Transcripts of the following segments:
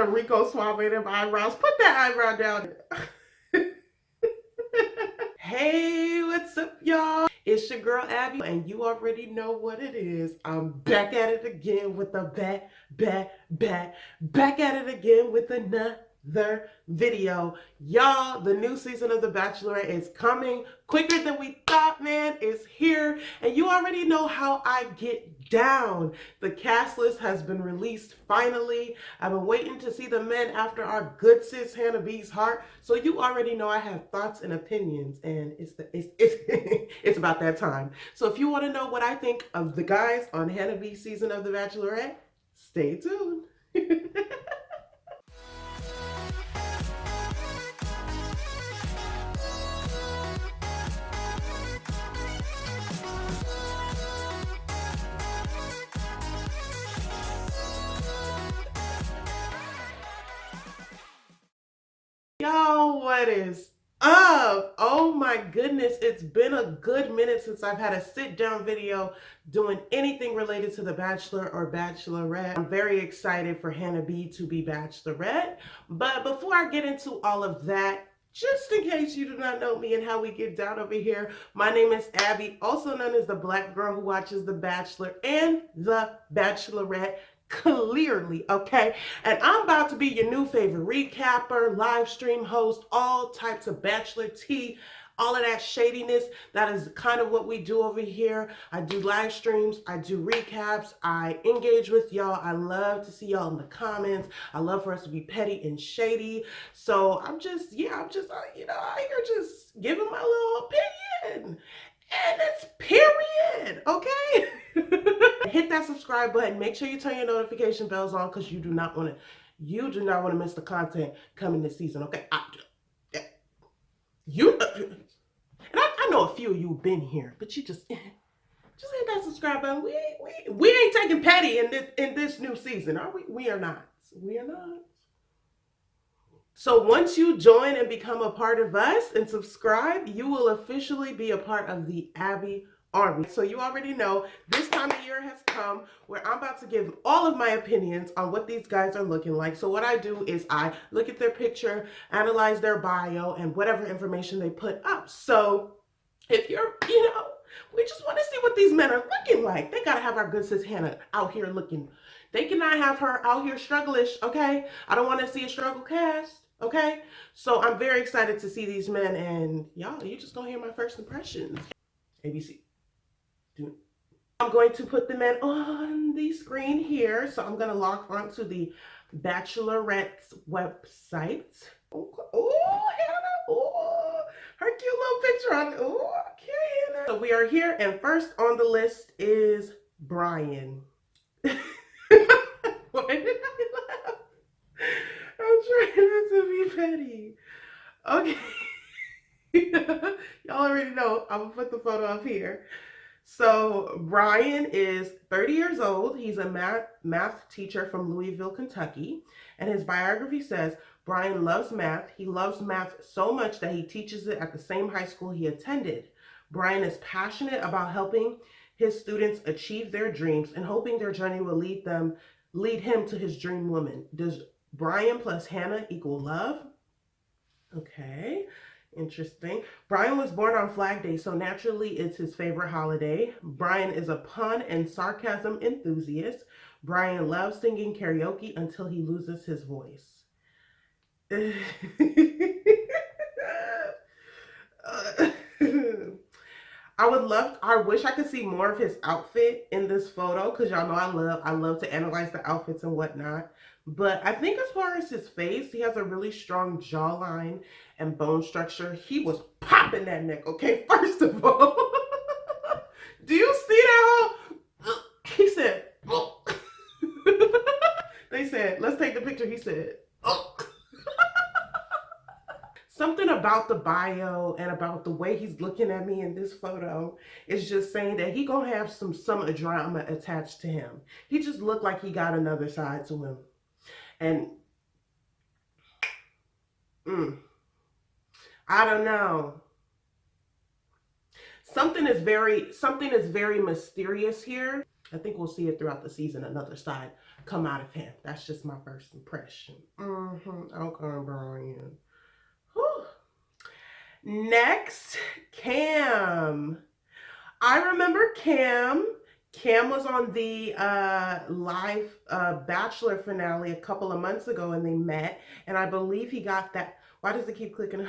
to Rico Suave them eyebrows. Put that eyebrow down. Hey, what's up, y'all? It's your girl Abby, and you already know what it is. I'm back at it again with a back at it again with another video. Y'all, the new season of The Bachelorette is coming quicker than we thought, man. It's here, and you already know how I get down. The cast list has been released finally. I've been waiting to see the men after our good sis Hannah B's heart, so you already know I have thoughts and opinions, and it's about that time. So if you want to know what I think of the guys on Hannah B's season of The Bachelorette, stay tuned. Y'all, what is up? Oh my goodness, it's been a good minute since I've had a sit-down video doing anything related to The Bachelor or Bachelorette. I'm very excited for Hannah B to be Bachelorette, but before I get into all of that, just in case you do not know me and how we get down over here, my name is Abby, also known as the Black girl who watches The Bachelor and The Bachelorette. Clearly, okay? And I'm about to be your new favorite recapper, live stream host, all types of Bachelor tea, all of that shadiness. That is kind of what we do over here. I do live streams, I do recaps, I engage with y'all. I love to see y'all in the comments. I love for us to be petty and shady. So I'm just, you know, out here just giving my little opinion. And it's period, okay? Hit that subscribe button. Make sure you turn your notification bells on because you do not want to miss the content coming this season, okay? I know a few of you have been here, but you just hit that subscribe button. We ain't taking petty in this new season, are we? We are not. We are not. So once you join and become a part of us and subscribe, you will officially be a part of the Abby Army. So you already know this time of year has come where I'm about to give all of my opinions on what these guys are looking like. So what I do is I look at their picture, analyze their bio, and whatever information they put up. So if you're, we just want to see what these men are looking like. They got to have our good sis Hannah out here looking. They cannot have her out here struggle-ish, okay? I don't want to see a struggle cast. Okay, so I'm very excited to see these men, and y'all, you just gonna hear my first impressions. ABC. I'm going to put the men on the screen here, so I'm gonna log on to the Bachelorette's website. Oh, Hannah! Oh, her cute little picture on. Oh, okay, Hannah. So we are here, and first on the list is Brian. Why did I laugh? I'm trying not to be petty. Okay. Y'all already know. I'm going to put the photo up here. So Brian is 30 years old. He's a math teacher from Louisville, Kentucky. And his biography says, Brian loves math. He loves math so much that he teaches it at the same high school he attended. Brian is passionate about helping his students achieve their dreams and hoping their journey will lead him to his dream woman. Does Brian plus Hannah equal love? Okay, interesting. Brian was born on Flag Day, so naturally it's his favorite holiday. Brian is a pun and sarcasm enthusiast. Brian loves singing karaoke until he loses his voice. I wish I could see more of his outfit in this photo because y'all know I love to analyze the outfits and whatnot. But I think as far as his face, he has a really strong jawline and bone structure. He was popping that neck, okay? First of all, do you see that? He said, oh. They said, let's take the picture. He said, oh. Something about the bio and about the way he's looking at me in this photo is just saying that he gonna have some drama attached to him. He just looked like he got another side to him. And I don't know. Something is very mysterious here. I think we'll see it throughout the season, another side come out of him. That's just my first impression. Okay, Brian. Whew. Next, Cam. I remember Cam. Cam was on the live Bachelor finale a couple of months ago, and they met. And I believe he got that. Why does it keep clicking?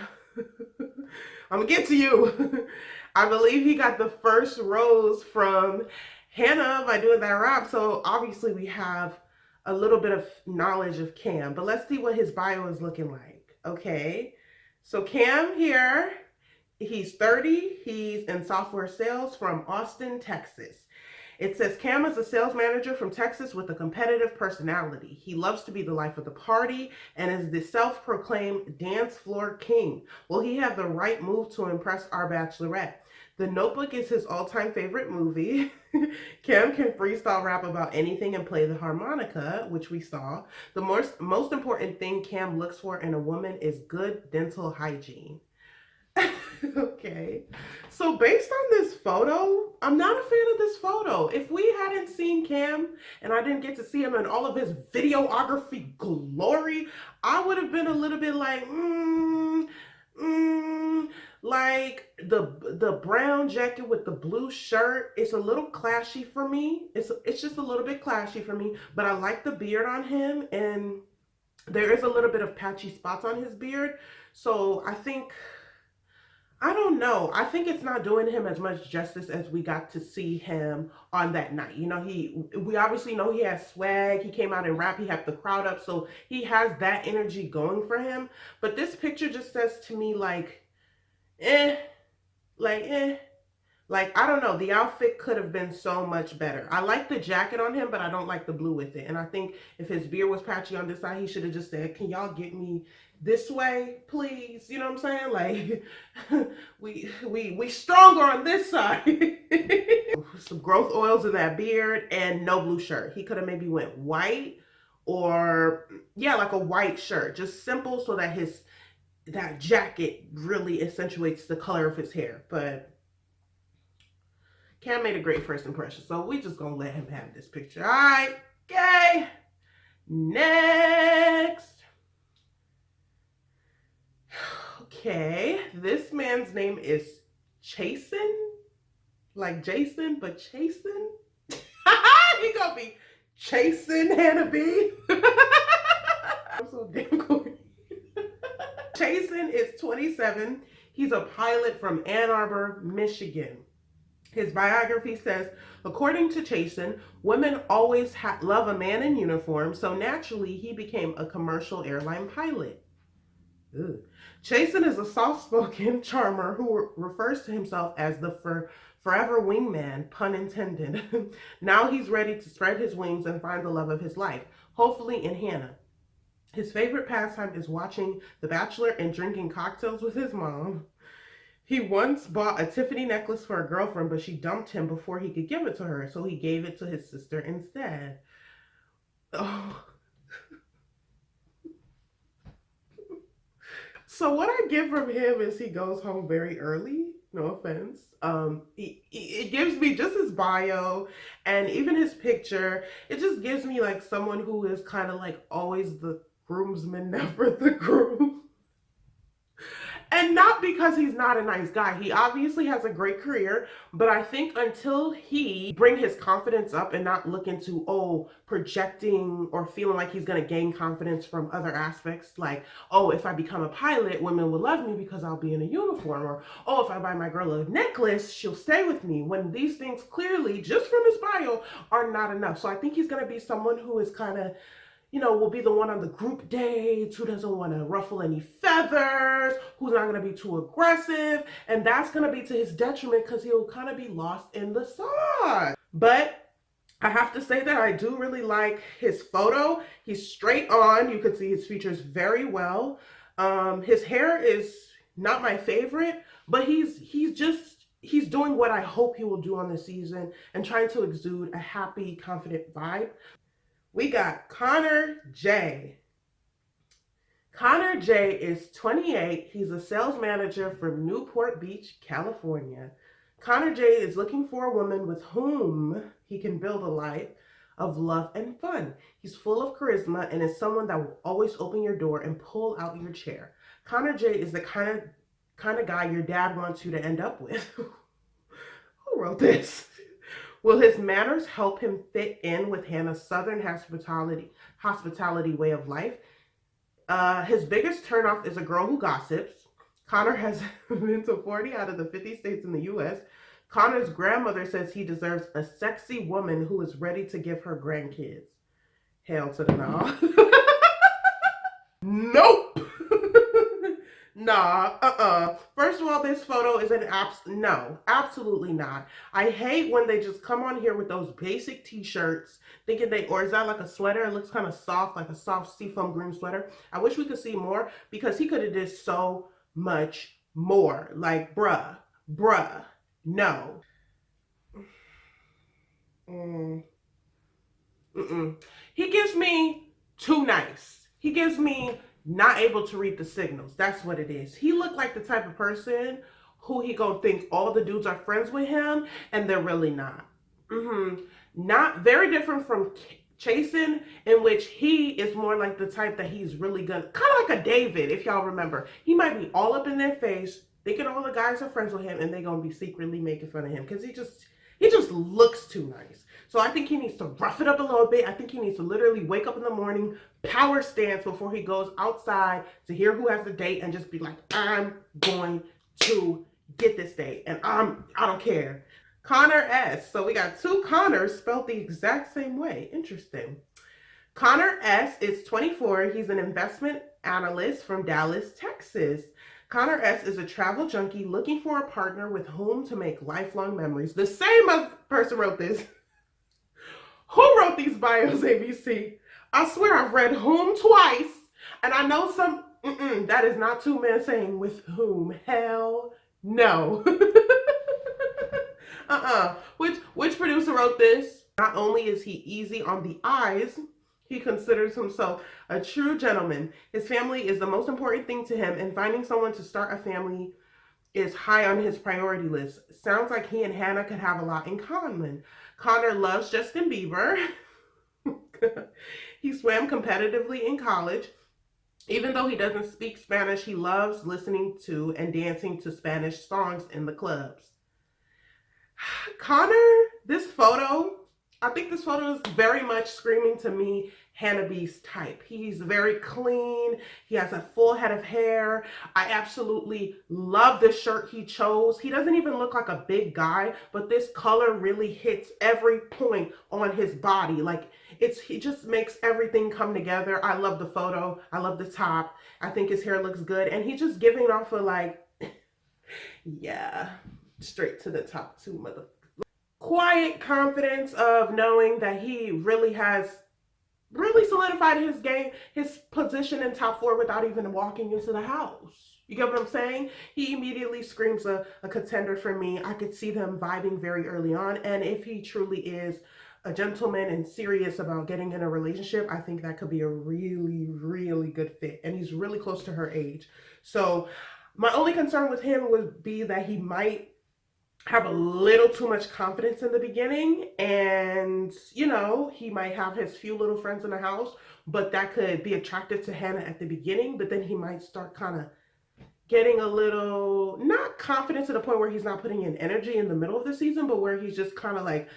I'm gonna get to you. I believe he got the first rose from Hannah by doing that rap. So obviously we have a little bit of knowledge of Cam, but let's see what his bio is looking like. Okay, so Cam here, he's 30, he's in software sales from Austin, Texas. It says Cam is a sales manager from Texas with a competitive personality. He loves to be the life of the party and is the self-proclaimed dance floor king. Will he have the right move to impress our Bachelorette? The Notebook is his all-time favorite movie. Cam can freestyle rap about anything and play the harmonica, which we saw. The most important thing Cam looks for in a woman is good dental hygiene. Okay, so based on this photo, I'm not a fan of this photo. If we hadn't seen Cam and I didn't get to see him in all of his videography glory, I would have been a little bit like, like the brown jacket with the blue shirt. It's a little clashy for me. It's just a little bit clashy for me, but I like the beard on him, and there is a little bit of patchy spots on his beard. So I don't know. I think it's not doing him as much justice as we got to see him on that night. You know, we obviously know he has swag. He came out and rap. He had the crowd up. So he has that energy going for him. But this picture just says to me like, Like, I don't know. The outfit could have been so much better. I like the jacket on him, but I don't like the blue with it. And I think if his beard was patchy on this side, he should have just said, can y'all get me this way, please? You know what I'm saying? Like, we stronger on this side. Some growth oils in that beard and no blue shirt. He could have maybe went white or, yeah, like a white shirt. Just simple so that that jacket really accentuates the color of his hair. But Cam made a great first impression, so we just gonna let him have this picture. All right, okay. Next. Okay, this man's name is Chasen, like Jason, but Chasen. He gonna be chasing Hannah B. I'm so damn cool. Chasen is 27. He's a pilot from Ann Arbor, Michigan. His biography says, according to Chasen, women always love a man in uniform, so naturally he became a commercial airline pilot. Ugh. Chasen is a soft-spoken charmer who refers to himself as the forever wingman, pun intended. Now he's ready to spread his wings and find the love of his life, hopefully in Hannah. His favorite pastime is watching The Bachelor and drinking cocktails with his mom. He once bought a Tiffany necklace for a girlfriend, but she dumped him before he could give it to her, so he gave it to his sister instead. Oh. So what I get from him is he goes home very early. No offense. It gives me just his bio and even his picture. It just gives me like someone who is kind of like always the groomsman, never the groom. And not because he's not a nice guy. He obviously has a great career, but I think until he bring his confidence up and not look into, projecting or feeling like he's going to gain confidence from other aspects, like, if I become a pilot, women will love me because I'll be in a uniform, or, if I buy my girl a necklace, she'll stay with me, when these things clearly, just from his bio, are not enough. So I think he's going to be someone who is kind of, will be the one on the group dates, who doesn't want to ruffle any feathers, who's not going to be too aggressive. And that's going to be to his detriment because he'll kind of be lost in the sauce. But I have to say that I do really like his photo. He's straight on. You can see his features very well. His hair is not my favorite, but he's doing what I hope he will do on this season and trying to exude a happy, confident vibe. We got Connor J. Connor J is 28. He's a sales manager from Newport Beach, California. Connor J is looking for a woman with whom he can build a life of love and fun. He's full of charisma and is someone that will always open your door and pull out your chair. Connor J is the kind of guy your dad wants you to end up with. Who wrote this? Will his manners help him fit in with Hannah's Southern hospitality way of life? His biggest turnoff is a girl who gossips. Connor has been to 40 out of the 50 states in the U.S. Connor's grandmother says he deserves a sexy woman who is ready to give her grandkids. Hell to the no. Nope. Nah, First of all, this photo is no, absolutely not. I hate when they just come on here with those basic t-shirts thinking or is that like a sweater? It looks kind of soft, like a soft seafoam green sweater. I wish we could see more because he could have did so much more. Like, bruh, no. He gives me too nice. He gives me not able to read the signals. That's what it is. He looked like the type of person who he gonna think all the dudes are friends with him and they're really not. Not very different from Chasen, in which he is more like the type that he's really gonna, kind of like a David, if y'all remember. He might be all up in their face, thinking all the guys are friends with him, and they're gonna be secretly making fun of him because he just looks too nice. So I think he needs to rough it up a little bit. I think he needs to literally wake up in the morning, power stance before he goes outside to hear who has the date and just be like, I'm going to get this date and I don't care. Connor S. So we got two Connors spelled the exact same way. Interesting. Connor S. is 24. He's an investment analyst from Dallas, Texas. Connor S. is a travel junkie looking for a partner with whom to make lifelong memories. The same person wrote this. Who wrote these bios, ABC? I swear I've read whom twice, and I know some, that is not two men saying with whom. Hell no. Which producer wrote this? Not only is he easy on the eyes, he considers himself a true gentleman. His family is the most important thing to him, and finding someone to start a family is high on his priority list. Sounds like he and Hannah could have a lot in common. Connor loves Justin Bieber. He swam competitively in college. Even though he doesn't speak Spanish, he loves listening to and dancing to Spanish songs in the clubs. Connor, this photo, I think this photo is very much screaming to me Hannah B's type. He's very clean. He has a full head of hair. I absolutely love the shirt he chose. He doesn't even look like a big guy, but this color really hits every point on his body. Like he just makes everything come together. I love the photo. I love the top. I think his hair looks good. And he's just giving off a like, yeah, straight to the top too, mother. Quiet confidence of knowing that he really has solidified his game, his position in top 4 without even walking into the house. You get what I'm saying? He immediately screams a contender for me. I could see them vibing very early on. And if he truly is a gentleman and serious about getting in a relationship, I think that could be a really, really good fit. And he's really close to her age. So my only concern with him would be that he might have a little too much confidence in the beginning, and he might have his few little friends in the house, but that could be attractive to Hannah at the beginning, but then he might start kind of getting a little not confident to the point where he's not putting in energy in the middle of the season, but where he's just kind of like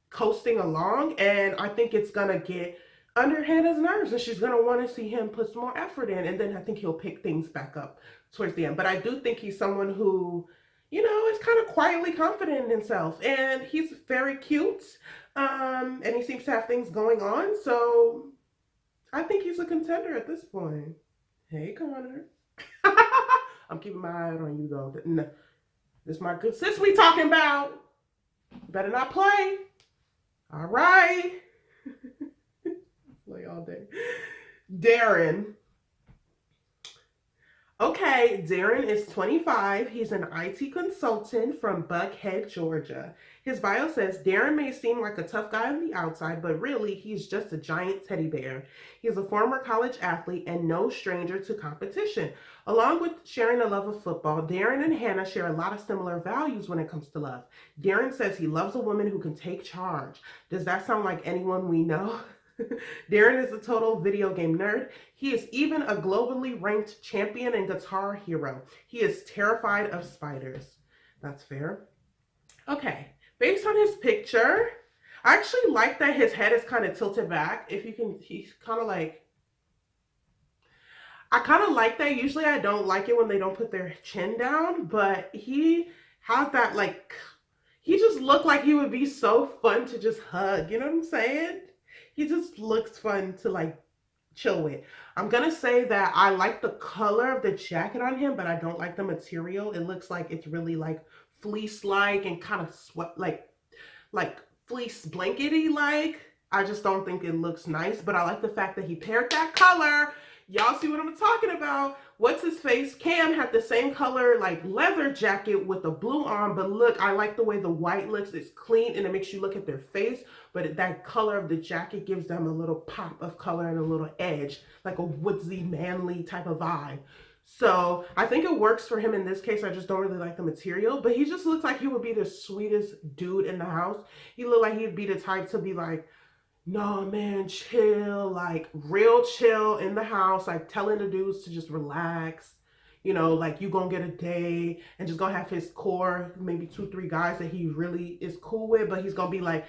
coasting along. And I think it's gonna get under Hannah's nerves and she's gonna want to see him put some more effort in, and then I think he'll pick things back up towards the end. But I do think he's someone who is kind of quietly confident in himself, and he's very cute, and he seems to have things going on, so I think he's a contender at this point. Hey, Connor. I'm keeping my eye on you, though. No, this is my good sis we talking about. Better not play. All right. Play all day. Darren. Okay, Darren is 25. He's an IT consultant from Buckhead, Georgia. His bio says Darren may seem like a tough guy on the outside, but really he's just a giant teddy bear. He's a former college athlete and no stranger to competition. Along with sharing a love of football, Darren and Hannah share a lot of similar values when it comes to love. Darren says he loves a woman who can take charge. Does that sound like anyone we know? Darren is a total video game nerd. He is even a globally ranked champion and guitar hero. He is terrified of spiders. That's fair. Okay, based on his picture, I actually like that his head is kind of tilted back. If you can, he's kind of like, I kind of like that. Usually I don't like it when they don't put their chin down, but he has that like, he just looked like he would be so fun to just hug. You know what I'm saying? He just looks fun to like chill with. I'm gonna say that I like the color of the jacket on him, but I don't like the material. It looks like it's really like fleece-like and kind of sweat like fleece blankety like. I just don't think it looks nice, but I like the fact that he paired that color. Y'all see what I'm talking about? What's his face? Cam had the same color like leather jacket with the blue on, but look, I like the way the white looks. It's clean and it makes you look at their face, but that color of the jacket gives them a little pop of color and a little edge, like a woodsy, manly type of vibe. So I think it works for him in this case. I just don't really like the material, but he just looks like he would be the sweetest dude in the house. He looked like he'd be the type to be like, no man, chill, like real chill in the house, like telling the dudes to just relax. You know, like you gonna get a day and just gonna have his core, maybe 2, 3 guys that he really is cool with, but he's gonna be like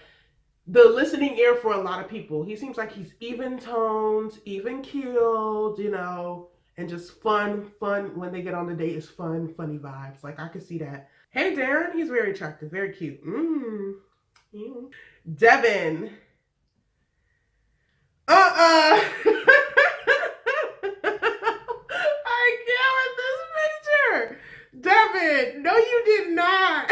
the listening ear for a lot of people. He seems like he's even toned, even keeled, you know, and just fun when they get on the date is fun, funny vibes. Like I could see that. Hey Darren, he's very attractive, very cute. Devin. Uh-uh. I can't with this picture. Devin, no you did not.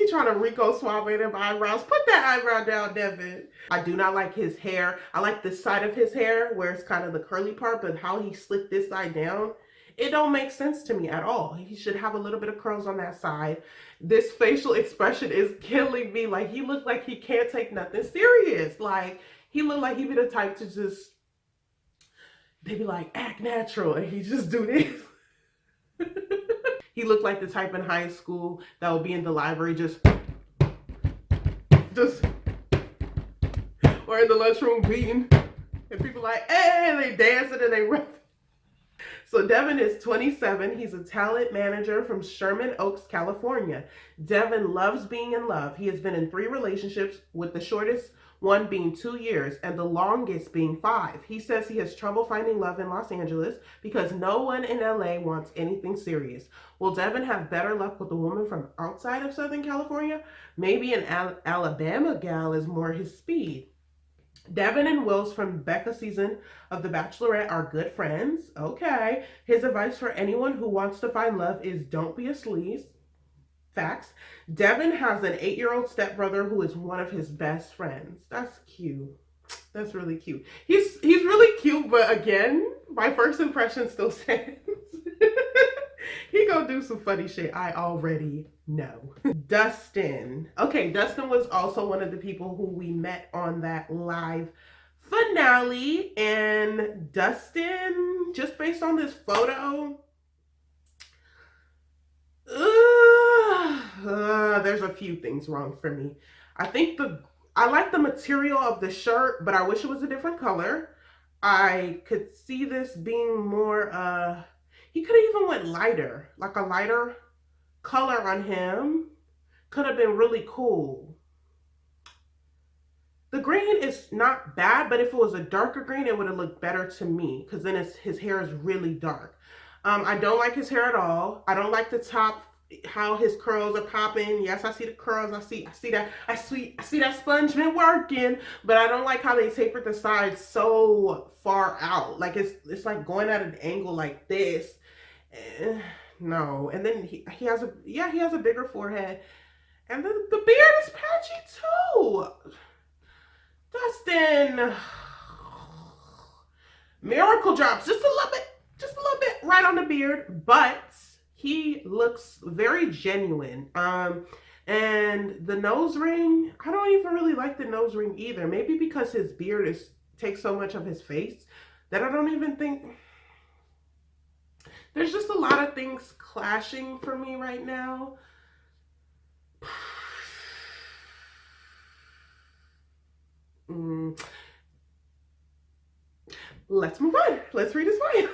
he trying to Rico Suave them eyebrows. Put that eyebrow down, Devin. I do not like his hair. I like the side of his hair where it's kind of the curly part, but how he slicked this side down, it don't make sense to me at all. He should have a little bit of curls on that side. This facial expression is killing me. Like he looked like he can't take nothing serious. Like he looked like he'd be the type to just, they be like, act natural, and he just do this. He looked like the type in high school that would be in the library just, or in the lunchroom beating, and people like, hey, they dancing and they run. So Devin is 27. He's a talent manager from Sherman Oaks, California. Devin loves being in love. He has been in 3 relationships, with the shortest one being 2 years and the longest being 5. He says he has trouble finding love in Los Angeles because no one in LA wants anything serious. Will Devin have better luck with a woman from outside of Southern California? Maybe an Alabama gal is more his speed. Devin and Wills from Becca's season of The Bachelorette are good friends. Okay. His advice for anyone who wants to find love is don't be a sleaze. Facts. Devin has an 8-year-old stepbrother who is one of his best friends. That's cute. That's really cute. He's really cute, but again, my first impression still stands. He gonna do some funny shit, I already know. Dustin. Okay, Dustin was also one of the people who we met on that live finale. And Dustin, just based on this photo, there's a few things wrong for me. I like the material of the shirt, but I wish it was a different color. I could see this being more, he could have even went lighter, like a lighter color on him could have been really cool. The green is not bad, but if it was a darker green, it would have looked better to me because then his hair is really dark. I don't like his hair at all. I don't like the top, how his curls are popping. Yes, I see the curls. I see that sponge been working, but I don't like how they tapered the sides so far out. Like it's like going at an angle like this. No, and then he has a bigger forehead, and then the beard is patchy too. Dustin, Miracle drops just a little bit right on the beard, but he looks very genuine. And the nose ring, I don't even really like the nose ring either. Maybe because his beard takes so much of his face that I don't even think. There's just a lot of things clashing for me right now. Let's move on. Let's read his bio.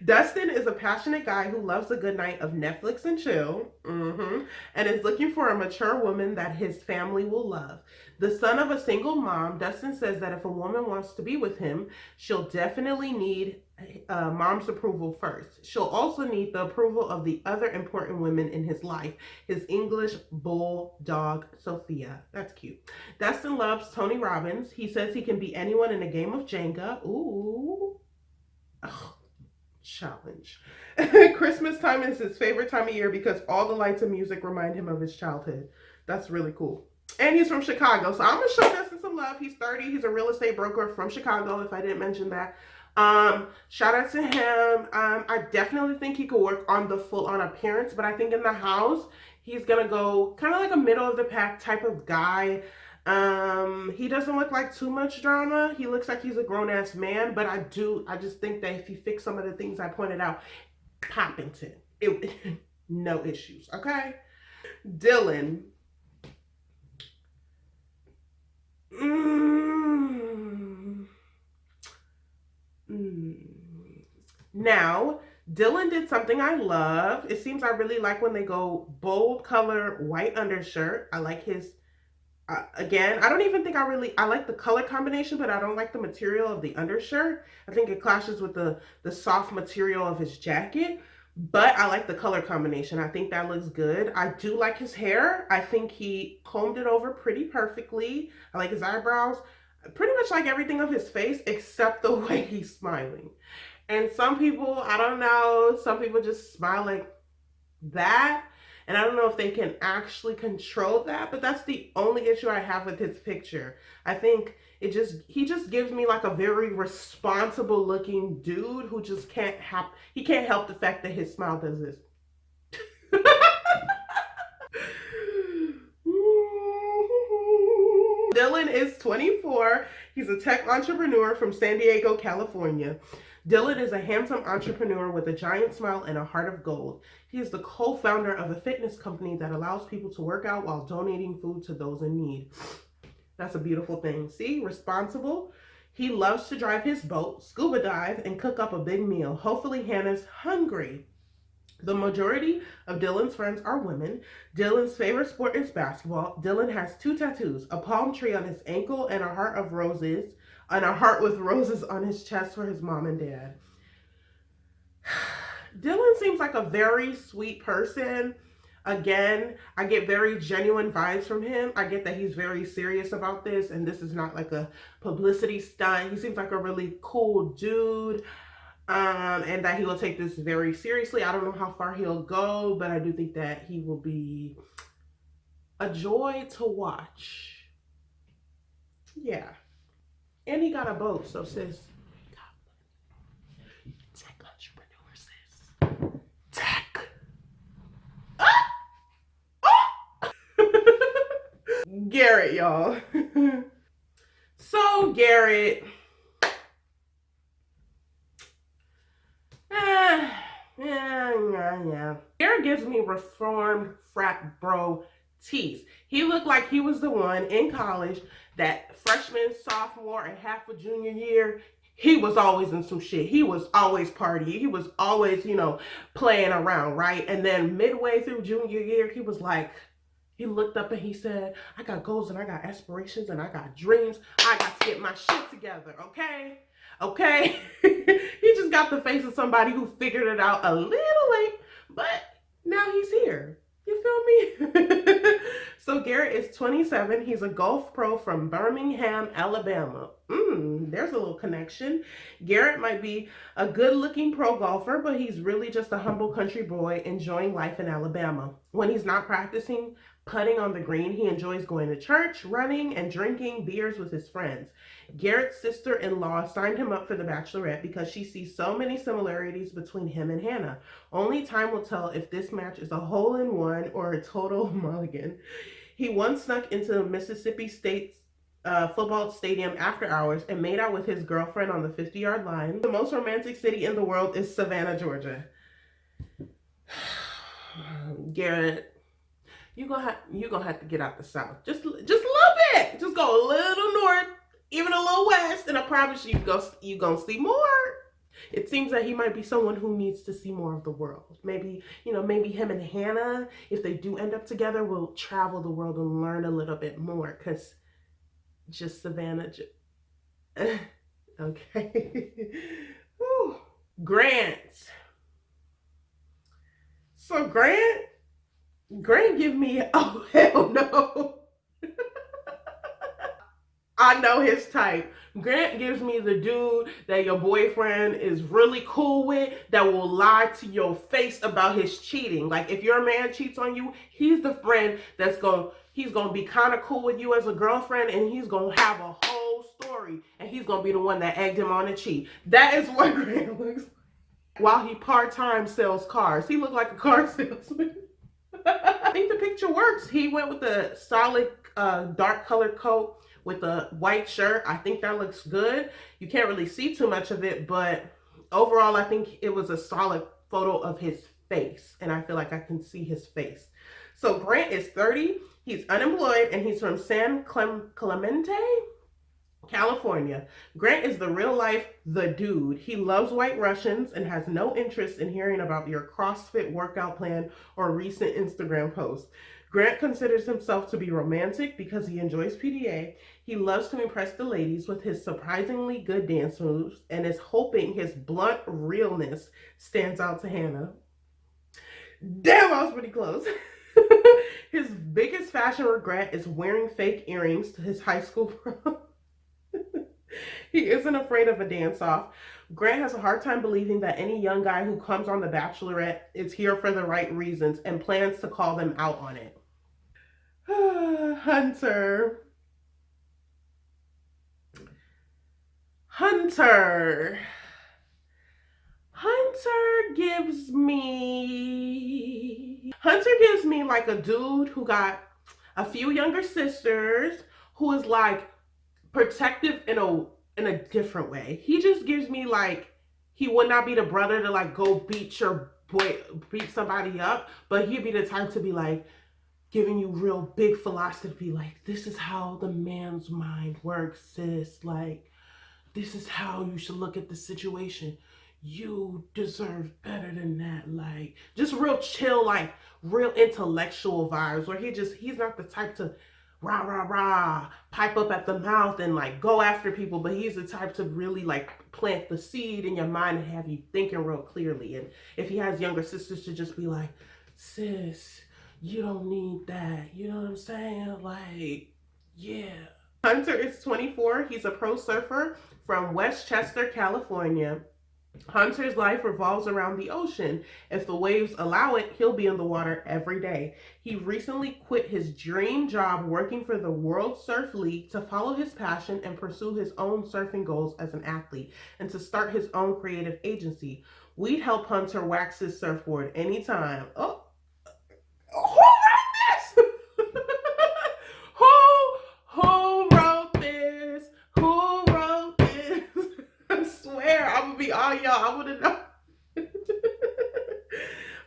Dustin is a passionate guy who loves a good night of Netflix and chill, and is looking for a mature woman that his family will love. The son of a single mom, Dustin says that if a woman wants to be with him, she'll definitely need mom's approval first. She'll also need the approval of the other important women in his life, his English bulldog, Sophia. That's cute. Dustin loves Tony Robbins. He says he can be anyone in a game of Jenga. Ooh. Ugh. Challenge. Christmas time is his favorite time of year because all the lights and music remind him of his childhood. That's really cool. And he's from Chicago, so I'm gonna show Dustin some love. He's 30. He's a real estate broker from Chicago, if I didn't mention that. Shout out to him. I definitely think he could work on the full-on appearance, but I think in the house, he's gonna go kind of like a middle of the pack type of guy. He doesn't look like too much drama. He looks like he's a grown-ass man, but I just think that if he fixed some of the things I pointed out, Poppington, no issues, okay? Dylan. Now, Dylan did something I love. It seems I really like when they go bold color, white undershirt. I like his, again, I don't even think I like the color combination, but I don't like the material of the undershirt. I think it clashes with the soft material of his jacket, but I like the color combination. I think that looks good. I do like his hair. I think he combed it over pretty perfectly. I like his eyebrows. Pretty much like everything of his face except the way he's smiling. And some people, I don't know, some people just smile like that. And I don't know if they can actually control that, but that's the only issue I have with his picture. I think he just gives me like a very responsible looking dude who just can't help the fact that his smile does this. Dylan is 24. He's a tech entrepreneur from San Diego, California. Dylan is a handsome entrepreneur with a giant smile and a heart of gold. He is the co-founder of a fitness company that allows people to work out while donating food to those in need. That's a beautiful thing. See, responsible. He loves to drive his boat, scuba dive, and cook up a big meal. Hopefully Hannah's hungry. The majority of Dylan's friends are women. Dylan's favorite sport is basketball. Dylan has 2 tattoos, a palm tree on his ankle and a heart with roses on his chest for his mom and dad. Dylan seems like a very sweet person. Again, I get very genuine vibes from him. I get that he's very serious about this and this is not like a publicity stunt. He seems like a really cool dude. And that he will take this very seriously. I don't know how far he'll go, but I do think that he will be a joy to watch. Yeah. And he got a boat, so sis. Tech entrepreneur, sis. Tech. Garrett, y'all. So, Garrett. Yeah. Garrett gives me reformed frat bro tease. He looked like he was the one in college that freshman, sophomore, and half a junior year, he was always in some shit. He was always partying. He was always, playing around, right? And then midway through junior year, he was like, he looked up and he said, I got goals and I got aspirations and I got dreams. I got to get my shit together, okay? Okay? He just got the face of somebody who figured it out a little late, but now he's here. You feel me? So Garrett is 27. He's a golf pro from Birmingham, Alabama. There's a little connection. Garrett might be a good looking pro golfer, but he's really just a humble country boy enjoying life in Alabama. When he's not practicing putting on the green, he enjoys going to church, running, and drinking beers with his friends. Garrett's sister in law signed him up for the Bachelorette because she sees so many similarities between him and Hannah. Only time will tell if this match is a hole in one or a total mulligan. He once snuck into the Mississippi State's football stadium after hours and made out with his girlfriend on the 50-yard line. The most romantic city in the world is Savannah, Georgia. Garrett, you're gonna have to get out the South. Just a little bit. Just go a little north, even a little west, and I promise you, you're gonna see more. It seems that he might be someone who needs to see more of the world. Maybe him and Hannah, if they do end up together, will travel the world and learn a little bit more. Because just Savannah. Okay. Grant. So Grant give me, oh hell no. I know his type. Grant gives me the dude that your boyfriend is really cool with, that will lie to your face about his cheating. Like, if your man cheats on you, he's the friend he's gonna be kind of cool with you as a girlfriend, and he's gonna have a whole story, and he's gonna be the one that egged him on to cheat. That is what Grant looks like. While he part-time sells cars. He looked like a car salesman. I think the picture works. He went with a solid dark colored coat with a white shirt. I think that looks good. You can't really see too much of it, but overall, I think it was a solid photo of his face, and I feel like I can see his face. So Grant is 30. He's unemployed, and he's from San Clemente, California. Grant is the real life, the dude. He loves White Russians and has no interest in hearing about your CrossFit workout plan or recent Instagram posts. Grant considers himself to be romantic because he enjoys PDA. He loves to impress the ladies with his surprisingly good dance moves and is hoping his blunt realness stands out to Hannah. Damn, I was pretty close. His biggest fashion regret is wearing fake earrings to his high school prom. He isn't afraid of a dance-off. Grant has a hard time believing that any young guy who comes on The Bachelorette is here for the right reasons and plans to call them out on it. Hunter. Hunter gives me like a dude who got a few younger sisters, who is like protective in a different way. He just gives me like, he would not be the brother to like go beat somebody up, but he'd be the type to be like giving you real big philosophy, like, this is how the man's mind works, sis. Like, this is how you should look at the situation. You deserve better than that. Like, just real chill, like real intellectual vibes, where he's not the type to rah rah rah pipe up at the mouth and like go after people, but he's the type to really like plant the seed in your mind and have you thinking real clearly. And if he has younger sisters, to just be like, sis, you don't need that, you know what I'm saying? Like, yeah. Hunter is 24. He's a pro surfer from Westchester, California. Hunter's life revolves around the ocean. If the waves allow it, he'll be in the water every day. He recently quit his dream job working for the World Surf League to follow his passion and pursue his own surfing goals as an athlete, and to start his own creative agency. We'd help Hunter wax his surfboard anytime. Oh, who wrote this? Who wrote this? Who wrote this? I swear, I'm gonna be all y'all. I wouldn't know.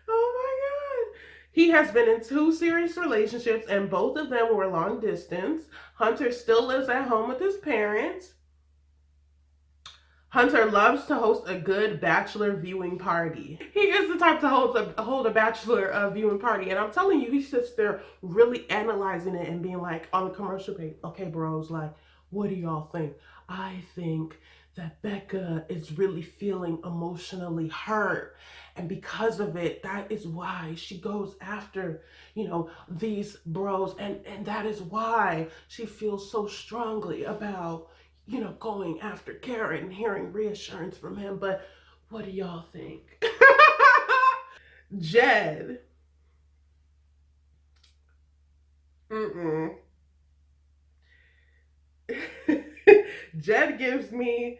Oh my God. He has been in 2 serious relationships, and both of them were long distance. Hunter still lives at home with his parents. Hunter loves to host a good bachelor viewing party. He is the type to hold a bachelor viewing party. And I'm telling you, he sits there really analyzing it and being like, on the commercial page, okay, bros, like, what do y'all think? I think that Becca is really feeling emotionally hurt. And because of it, that is why she goes after, these bros. And that is why she feels so strongly about, going after Garrett and hearing reassurance from him. But what do y'all think? Jed. Mm-mm. Jed gives me,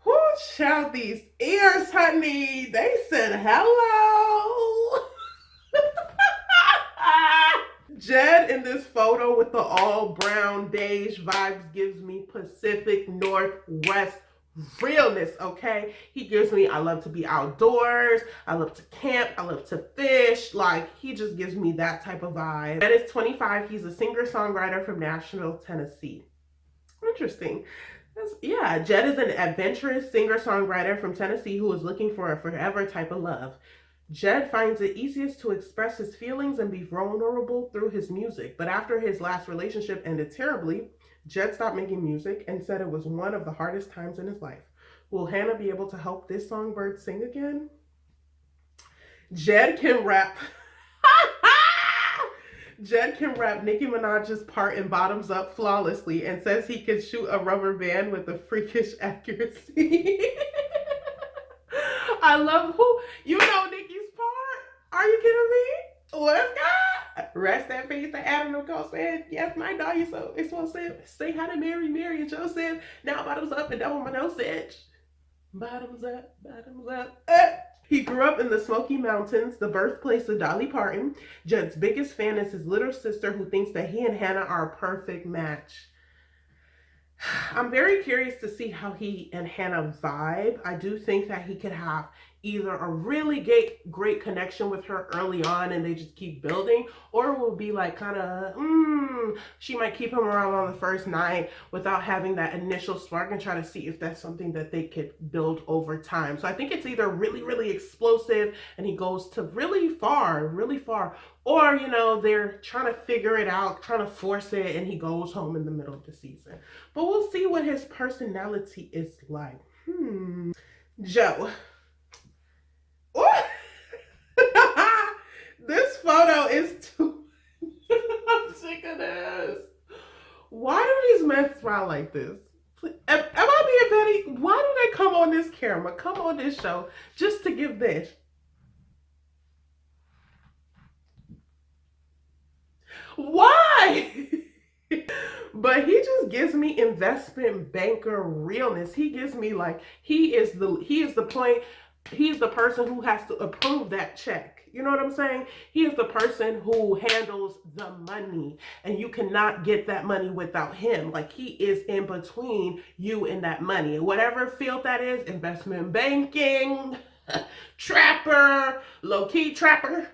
whoo, child, these ears, honey. They said hello. Jed in this photo with the all brown beige vibes gives me Pacific Northwest realness, okay? He gives me, I love to be outdoors, I love to camp, I love to fish. Like, he just gives me that type of vibe. Jed is 25. He's a singer-songwriter from Nashville, Tennessee. Interesting. Yeah, Jed is an adventurous singer-songwriter from Tennessee who is looking for a forever type of love. Jed finds it easiest to express his feelings and be vulnerable through his music. But after his last relationship ended terribly, Jed stopped making music and said it was one of the hardest times in his life. Will Hannah be able to help this songbird sing again? Jed can rap. Jed can rap Nicki Minaj's part in Bottoms Up flawlessly and says he can shoot a rubber band with a freakish accuracy. I love who, Nicki's part. Are you kidding me? Let's go. Rest in peace to Adam Nicole said, yes, my dog, so it's supposed to say hi to Mary and Joseph. Now bottoms up and double my dosage. Bottoms up, bottoms up. He grew up in the Smoky Mountains, the birthplace of Dolly Parton. Jed's biggest fan is his little sister, who thinks that he and Hannah are a perfect match. I'm very curious to see how he and Hannah vibe. I do think that he could have either a really great connection with her early on and they just keep building, or it will be like kind of, she might keep him around on the first night without having that initial spark and try to see if that's something that they could build over time. So I think it's either really explosive and he goes to really far, or, they're trying to figure it out, trying to force it, and he goes home in the middle of the season. But we'll see what his personality is like. Joe. This photo is too... I'm sick of this. Why do these men smile like this? Am I being petty? Why do they come on this camera, come on this show, just to give this? Why? But he just gives me investment banker realness. He gives me like, he is the person who has to approve that check. You know what I'm saying? He is the person who handles the money, and you cannot get that money without him. Like, he is in between you and that money. Whatever field that is, investment banking, trapper, low-key trapper.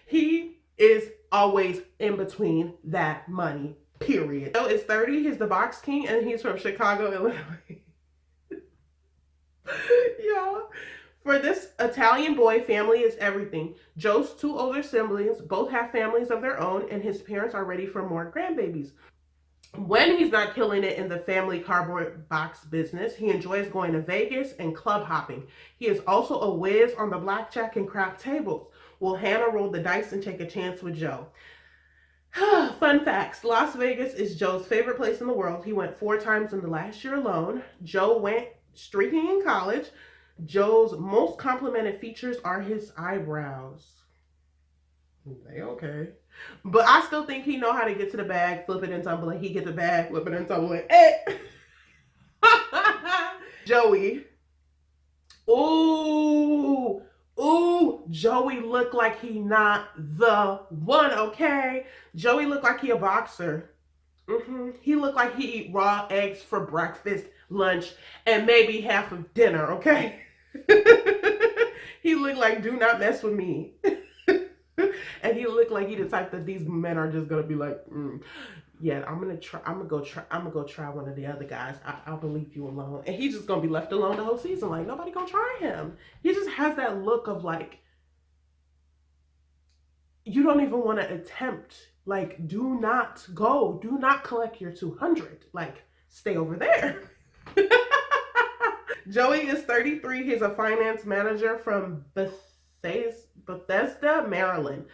He is always in between that money, period. Joe is 30, he's the box king, and he's from Chicago, Illinois. Y'all, for this Italian boy, family is everything. Joe's two older siblings both have families of their own, and his parents are ready for more grandbabies. When he's not killing it in the family cardboard box business, he enjoys going to Vegas and club hopping. He is also a whiz on the blackjack and crap tables. Will Hannah roll the dice and take a chance with Joe? Fun facts. Las Vegas is Joe's favorite place in the world. He went 4 times in the last year alone. Joe went streaking in college. Joe's most complimented features are his eyebrows. Okay. But I still think he know how to get to the bag, flip it and tumble it. He get the bag, flip it and tumble it. Eh. Joey. Ooh, Joey look like he not the one, okay? Joey look like he a boxer. He look like he eat raw eggs for breakfast, lunch, and maybe half of dinner, okay? He look like, do not mess with me. And he look like he the type that these men are just gonna be like, yeah, I'm gonna go try one of the other guys. I'll leave you alone. And he's just gonna be left alone the whole season. Like, nobody gonna try him. He just has that look of like, you don't even want to attempt. Like, do not go. Do not collect your 200. Like, stay over there. Joey is 33. He's a finance manager from Bethesda, Maryland.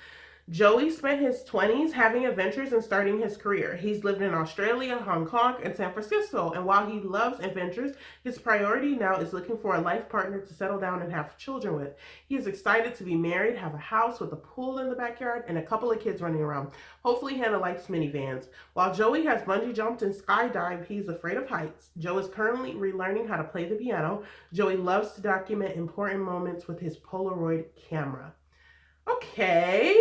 Joey spent his 20s having adventures and starting his career. He's lived in Australia, Hong Kong, and San Francisco. And while he loves adventures, his priority now is looking for a life partner to settle down and have children with. He is excited to be married, have a house with a pool in the backyard, and a couple of kids running around. Hopefully, Hannah likes minivans. While Joey has bungee jumped and skydived, he's afraid of heights. Joe is currently relearning how to play the piano. Joey loves to document important moments with his Polaroid camera. Okay.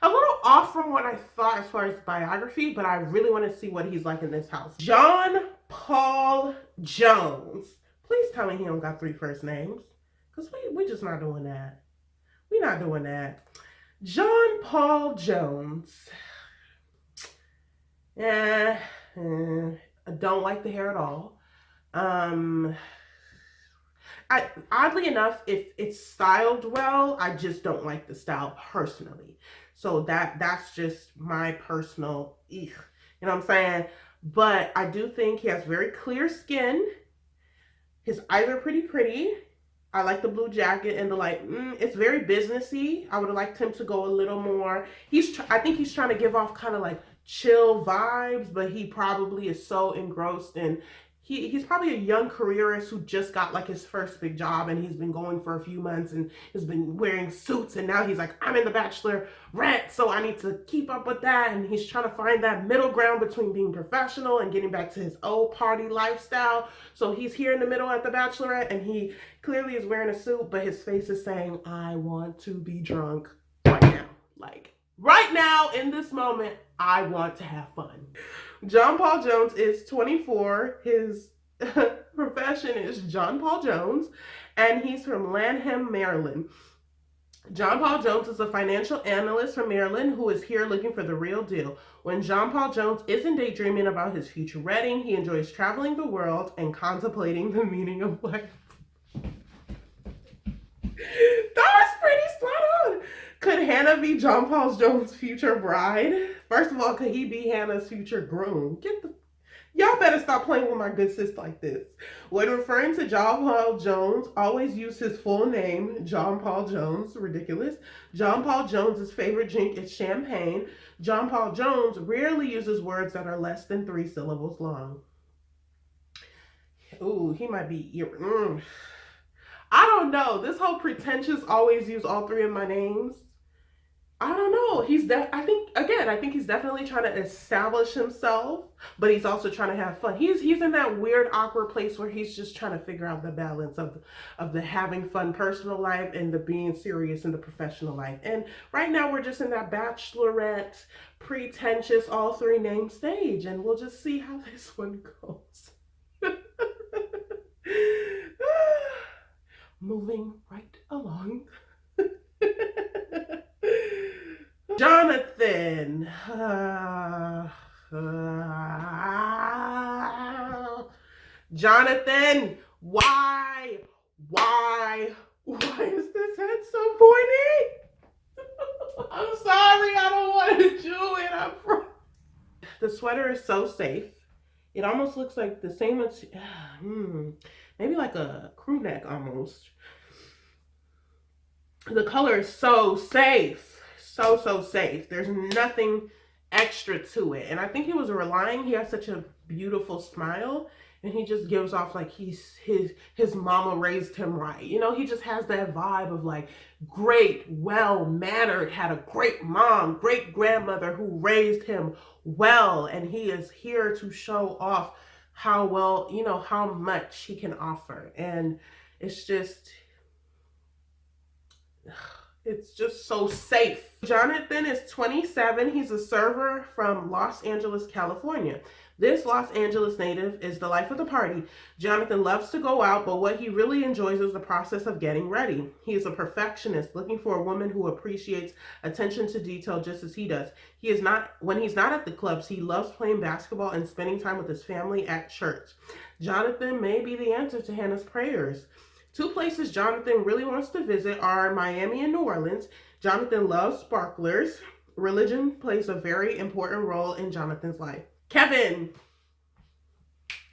A little off from what I thought as far as biography, but I really want to see what he's like in this house. John Paul Jones. Please tell me he don't got 3 first names. Because we just not doing that. We not doing that. John Paul Jones. I don't like the hair at all. Oddly enough, if it's styled well, I just don't like the style personally. So that's just my personal, you know what I'm saying? But I do think he has very clear skin. His eyes are pretty. I like the blue jacket and the it's very businessy. I would have liked him to go a little more. I think he's trying to give off kind of like chill vibes, but he probably is so engrossed in he's probably a young careerist who just got like his first big job, and he's been going for a few months and has been wearing suits, and now he's like, I'm in the Bachelorette, so I need to keep up with that. And he's trying to find that middle ground between being professional and getting back to his old party lifestyle. So he's here in the middle at the Bachelorette, and he clearly is wearing a suit, but his face is saying, I want to be drunk right now. Like right now in this moment, I want to have fun. John Paul Jones is 24. His profession is John Paul Jones, and he's from Lanham, Maryland. John Paul Jones is a financial analyst from Maryland who is here looking for the real deal. When John Paul Jones isn't daydreaming about his future wedding, he enjoys traveling the world and contemplating the meaning of life. That was pretty spot on. Could Hannah be John Paul Jones' future bride? First of all, could he be Hannah's future groom? Y'all better stop playing with my good sis like this. When referring to John Paul Jones, always use his full name, John Paul Jones. Ridiculous. John Paul Jones' favorite drink is champagne. John Paul Jones rarely uses words that are less than 3 syllables long. Ooh, he might be... I don't know. This whole pretentious always use all 3 of my names. I don't know. I think he's definitely trying to establish himself, but he's also trying to have fun. He's in that weird, awkward place where he's just trying to figure out the balance of the having fun personal life and the being serious in the professional life. And right now we're just in that Bachelorette, pretentious, all 3 name stage, and we'll just see how this one goes. Moving right along. Jonathan. Jonathan, why is this head so pointy? I'm sorry, I don't want to do it. The sweater is so safe. It almost looks like the same as, maybe like a crew neck almost. The color is so safe. So safe. There's nothing extra to it. And I think he was relying, he has such a beautiful smile, and he just gives off like his mama raised him right. You know, he just has that vibe of like great, well-mannered, had a great mom, great grandmother who raised him well, and he is here to show off how well, you know, how much he can offer. And it's just so safe. Jonathan is 27. He's a server from Los Angeles, California. This Los Angeles native is the life of the party. Jonathan loves to go out, but what he really enjoys is the process of getting ready. He is a perfectionist, looking for a woman who appreciates attention to detail just as he does. When he's not at the clubs, he loves playing basketball and spending time with his family at church. Jonathan may be the answer to Hannah's prayers. 2 places Jonathan really wants to visit are Miami and New Orleans. Jonathan loves sparklers. Religion plays a very important role in Jonathan's life. Kevin,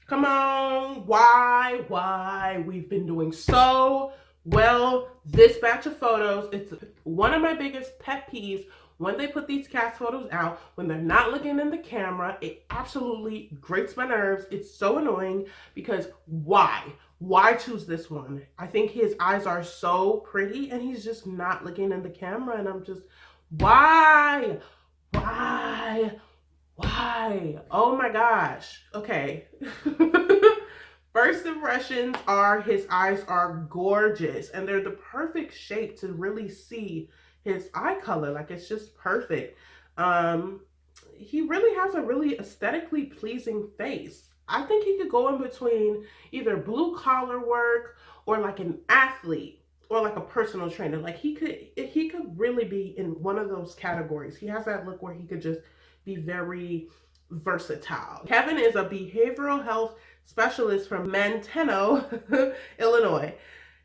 come on. Why? We've been doing so well this batch of photos. It's one of my biggest pet peeves When they put these cast photos out, when they're not looking in the camera, it absolutely grates my nerves. It's so annoying because why? Why choose this one? I think his eyes are so pretty and he's just not looking in the camera, and I'm just, why? Why? Why? Oh my gosh. Okay. First impressions are his eyes are gorgeous and they're the perfect shape to really see his eye color. Like, it's just perfect. He really has a really aesthetically pleasing face. I think he could go in between either blue collar work or like an athlete or like a personal trainer. Like, he could really be in one of those categories. He has that look where he could just be very versatile. Kevin is a behavioral health specialist from Manteno, Illinois.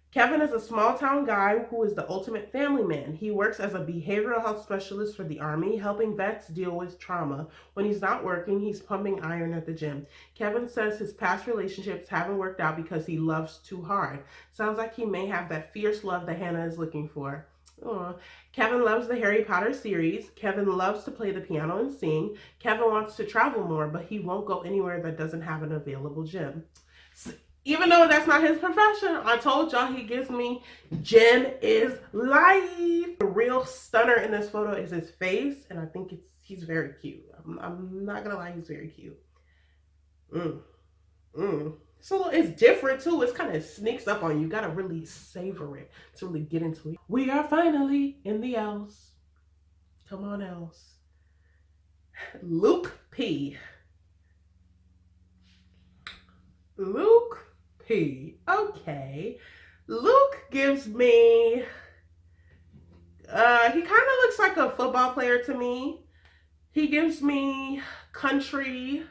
Kevin is a small town guy who is the ultimate family man. He works as a behavioral health specialist for the Army, helping vets deal with trauma. When he's not working, he's pumping iron at the gym. Kevin says his past relationships haven't worked out because he loves too hard. Sounds like he may have that fierce love that Hannah is looking for. Aww. Kevin loves the Harry Potter series. Kevin loves to play the piano and sing. Kevin wants to travel more, but he won't go anywhere that doesn't have an available gym. Even though that's not his profession, I told y'all he gives me gym is life. The real stunner in this photo is his face, and I think he's very cute. I'm not gonna lie, he's very cute. So it's different too. It's kind of sneaks up on you. You gotta really savor it to really get into it. We are finally in the L's. Come on, L's. Luke P. Luke P. Okay. Luke gives me, he kind of looks like a football player to me. He gives me country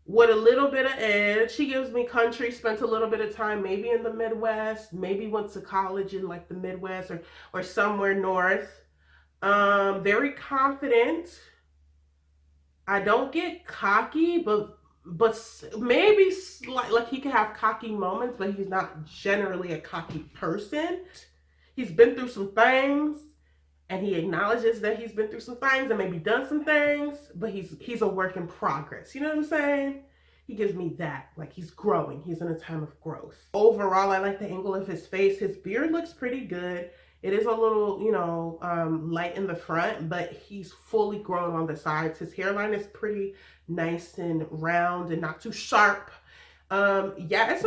with a little bit of edge. He gives me country, spent a little bit of time maybe in the Midwest, maybe went to college in like the Midwest or somewhere north. Very confident. I don't get cocky, but maybe like he could have cocky moments, but he's not generally a cocky person. He's been through some things and he acknowledges that he's been through some things and maybe done some things, but he's a work in progress. You know what I'm saying? He gives me that, like he's growing. He's in a time of growth. Overall, I like the angle of his face. His beard looks pretty good. It is a little, light in the front, but he's fully grown on the sides. His hairline is pretty nice and round and not too sharp. Yeah,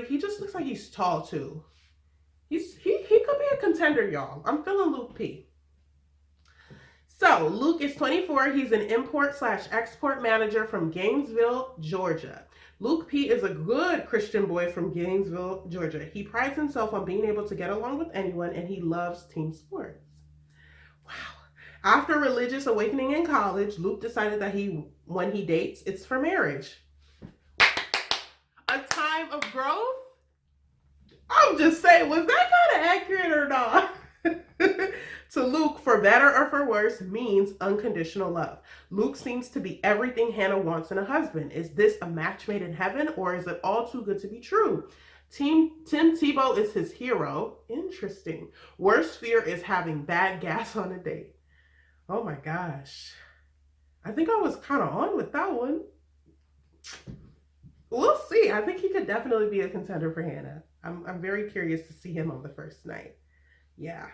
he just looks like he's tall too. He could be a contender, y'all. I'm feeling Luke P. So Luke is 24. He's an import/export manager from Gainesville, Georgia. Luke P is a good Christian boy from Gainesville, Georgia. He prides himself on being able to get along with anyone, and he loves team sports. Wow. After religious awakening in college, Luke decided that when he dates, it's for marriage. A time of growth? I'm just saying, was that kind of accurate or not? To Luke, for better or for worse, means unconditional love. Luke seems to be everything Hannah wants in a husband. Is this a match made in heaven, or is it all too good to be true? Tim Tebow is his hero. Interesting. Worst fear is having bad gas on a date. Oh my gosh. I think I was kind of on with that one. We'll see. I think he could definitely be a contender for Hannah. I'm very curious to see him on the first night. Yeah.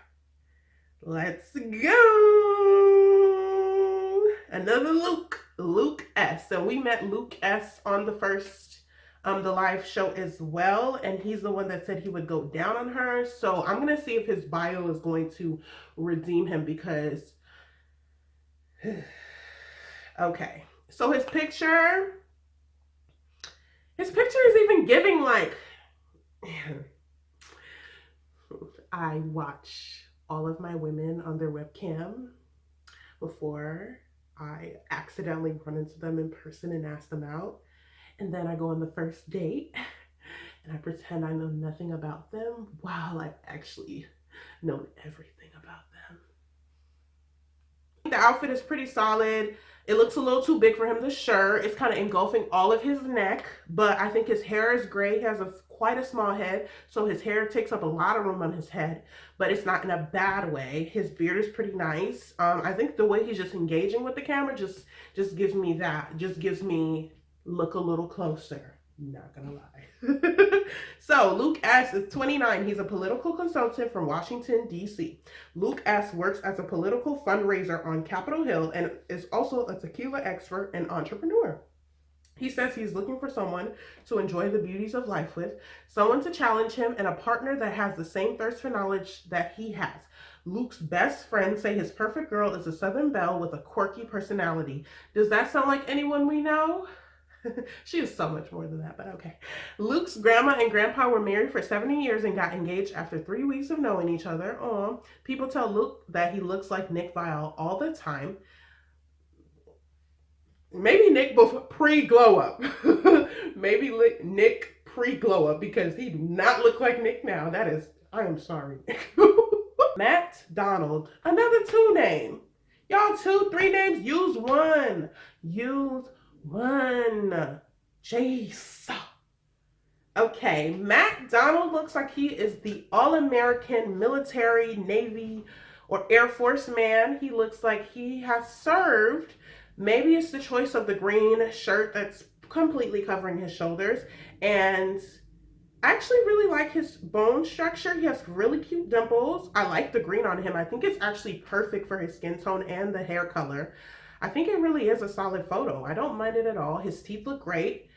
Let's go. Another Luke S. So we met Luke S on the first, the live show as well. And he's the one that said he would go down on her. So I'm going to see if his bio is going to redeem him because, okay. So his picture is even giving like, I watch all of my women on their webcam before I accidentally run into them in person and ask them out. And then I go on the first date and I pretend I know nothing about them while I've actually known everything about them. The outfit is pretty solid. It looks a little too big for him, the shirt. It's kind of engulfing all of his neck, but I think his hair is great. He has a quite a small head, so his hair takes up a lot of room on his head, but it's not in a bad way. His beard is pretty nice. I think the way he's just engaging with the camera just gives me that, just gives me look a little closer. Not gonna lie. So Luke S is 29. He's a political consultant from Washington, D.C. Luke S works as a political fundraiser on Capitol Hill and is also a tequila expert and entrepreneur. He says he's looking for someone to enjoy the beauties of life with, someone to challenge him, and a partner that has the same thirst for knowledge that he has. Luke's best friends say his perfect girl is a Southern belle with a quirky personality. Does that sound like anyone we know? She is so much more than that, but okay. Luke's grandma and grandpa were married for 70 years and got engaged after 3 weeks of knowing each other. People tell Luke that he looks like Nick Viall all the time. Maybe Nick pre-glow up. Maybe Nick pre-glow up, because he do not look like Nick now. I am sorry. Matt Donald, another 2 name. Y'all 2, 3 names, use one. Use one. Jeez. Okay, Matt Donald looks like he is the all-American military, Navy, or Air Force man. He looks like he has served. Maybe it's the choice of the green shirt that's completely covering his shoulders. And I actually really like his bone structure. He has really cute dimples. I like the green on him. I think it's actually perfect for his skin tone and the hair color. I think it really is a solid photo. I don't mind it at all. His teeth look great.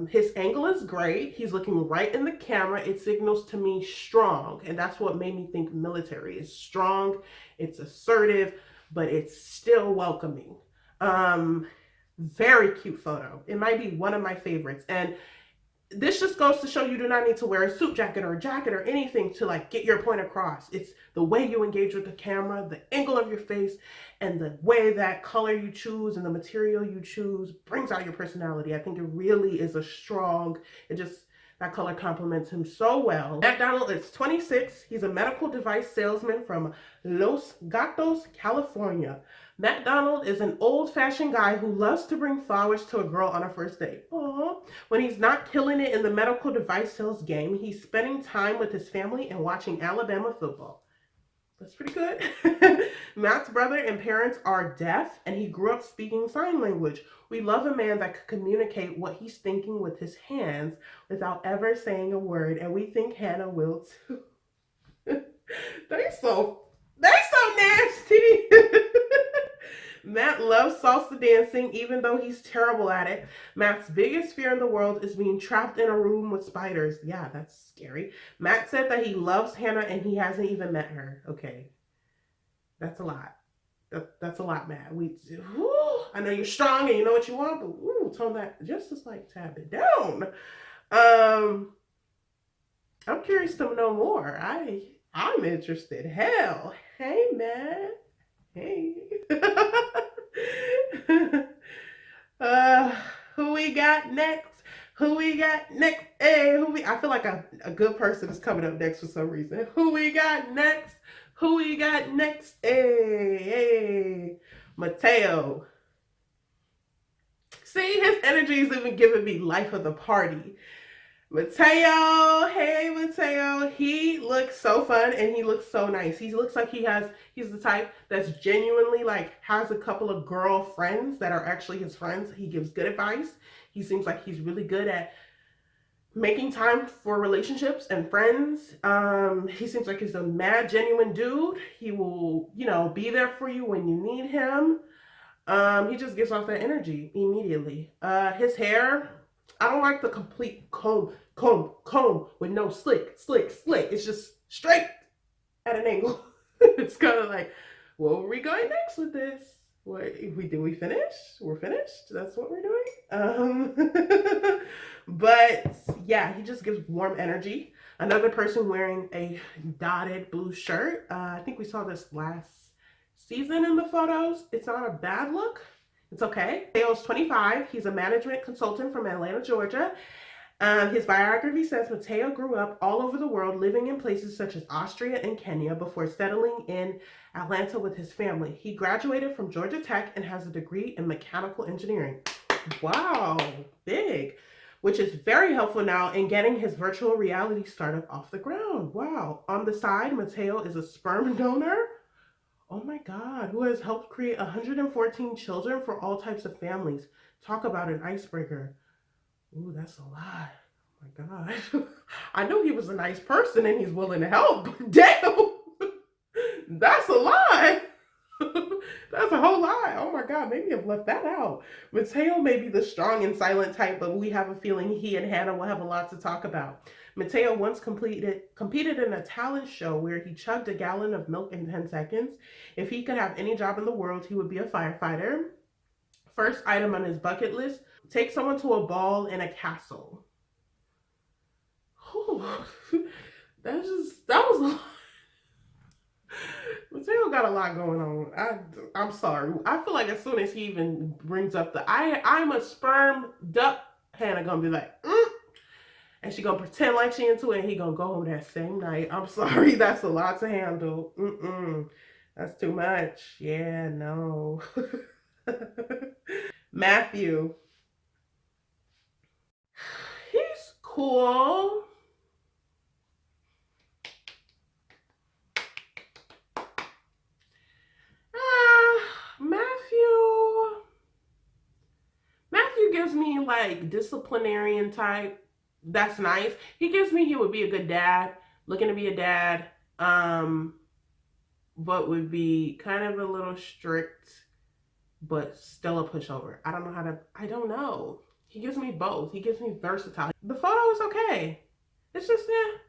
His angle is great. He's looking right in the camera. It signals to me strong. And that's what made me think military. It's strong, it's assertive, but it's still welcoming. Very cute photo. It might be one of my favorites. And this just goes to show you do not need to wear a suit jacket or a jacket or anything to like get your point across. It's the way you engage with the camera, the angle of your face, and the way that color you choose and the material you choose brings out your personality. I think it really is that color complements him so well. Matt Donald is 26. He's a medical device salesman from Los Gatos, California. Matt Donald is an old-fashioned guy who loves to bring flowers to a girl on a first date. Aww. When he's not killing it in the medical device sales game, he's spending time with his family and watching Alabama football. That's pretty good. Matt's brother and parents are deaf, and he grew up speaking sign language. We love a man that can communicate what he's thinking with his hands without ever saying a word, and we think Hannah will too. They're so nasty. Matt loves salsa dancing, even though he's terrible at it. Matt's biggest fear in the world is being trapped in a room with spiders. Yeah, that's scary. Matt said that he loves Hannah and he hasn't even met her. Okay, that's a lot. That's a lot, Matt. I know you're strong and you know what you want, but tone that just a slight tad bit down. I'm curious to know more. I'm interested. Hell, hey, Matt. Hey. Who we got next? Hey, I feel like a good person is coming up next for some reason. Who we got next? Hey, Matteo. See, his energy is even giving me life of the party. Matteo, hey Matteo, he looks so fun and he looks so nice. He looks like he's the type that's genuinely like has a couple of girl friends that are actually his friends. He gives good advice. He seems like he's really good at making time for relationships and friends. He seems like he's a mad, genuine dude. He will, be there for you when you need him. He just gives off that energy immediately. His hair, I don't like the complete comb with no slick. It's just straight at an angle. It's kind of like, where are we going next with this? Did we finish? We're finished? That's what we're doing? But yeah, he just gives warm energy. Another person wearing a dotted blue shirt. I think we saw this last season in the photos. It's not a bad look. It's okay. Mateo's 25. He's a management consultant from Atlanta, Georgia. His biography says Matteo grew up all over the world, living in places such as Austria and Kenya before settling in Atlanta with his family. He graduated from Georgia Tech and has a degree in mechanical engineering. Wow, big. which is very helpful now in getting his virtual reality startup off the ground. Wow. On the side, Matteo is a sperm donor. Oh my God, who has helped create 114 children for all types of families. Talk about an icebreaker. Ooh, that's a lot. Oh my God. I knew he was a nice person and he's willing to help, but damn, that's a lot. That's a whole lot. Oh my God, maybe I've left that out. Mateo may be the strong and silent type, but we have a feeling he and Hannah will have a lot to talk about. Mateo once competed in a talent show where he chugged a gallon of milk in 10 seconds. If he could have any job in the world, he would be a firefighter. First item on his bucket list, take someone to a ball in a castle. Whew. That was a lot. Mateo got a lot going on. I'm sorry. I feel like as soon as he even brings up the I'm a sperm duck, Hannah gonna be like, and she gonna pretend like she into it, and he gonna go home that same night. I'm sorry, that's a lot to handle. That's too much. Yeah, no. Matthew. He's cool. Matthew gives me like disciplinarian type. That's nice. He gives me he would be a good dad, looking to be a dad, but would be kind of a little strict, but still a pushover. I don't know. He gives me both. He gives me versatile. The photo is okay. It's just, yeah.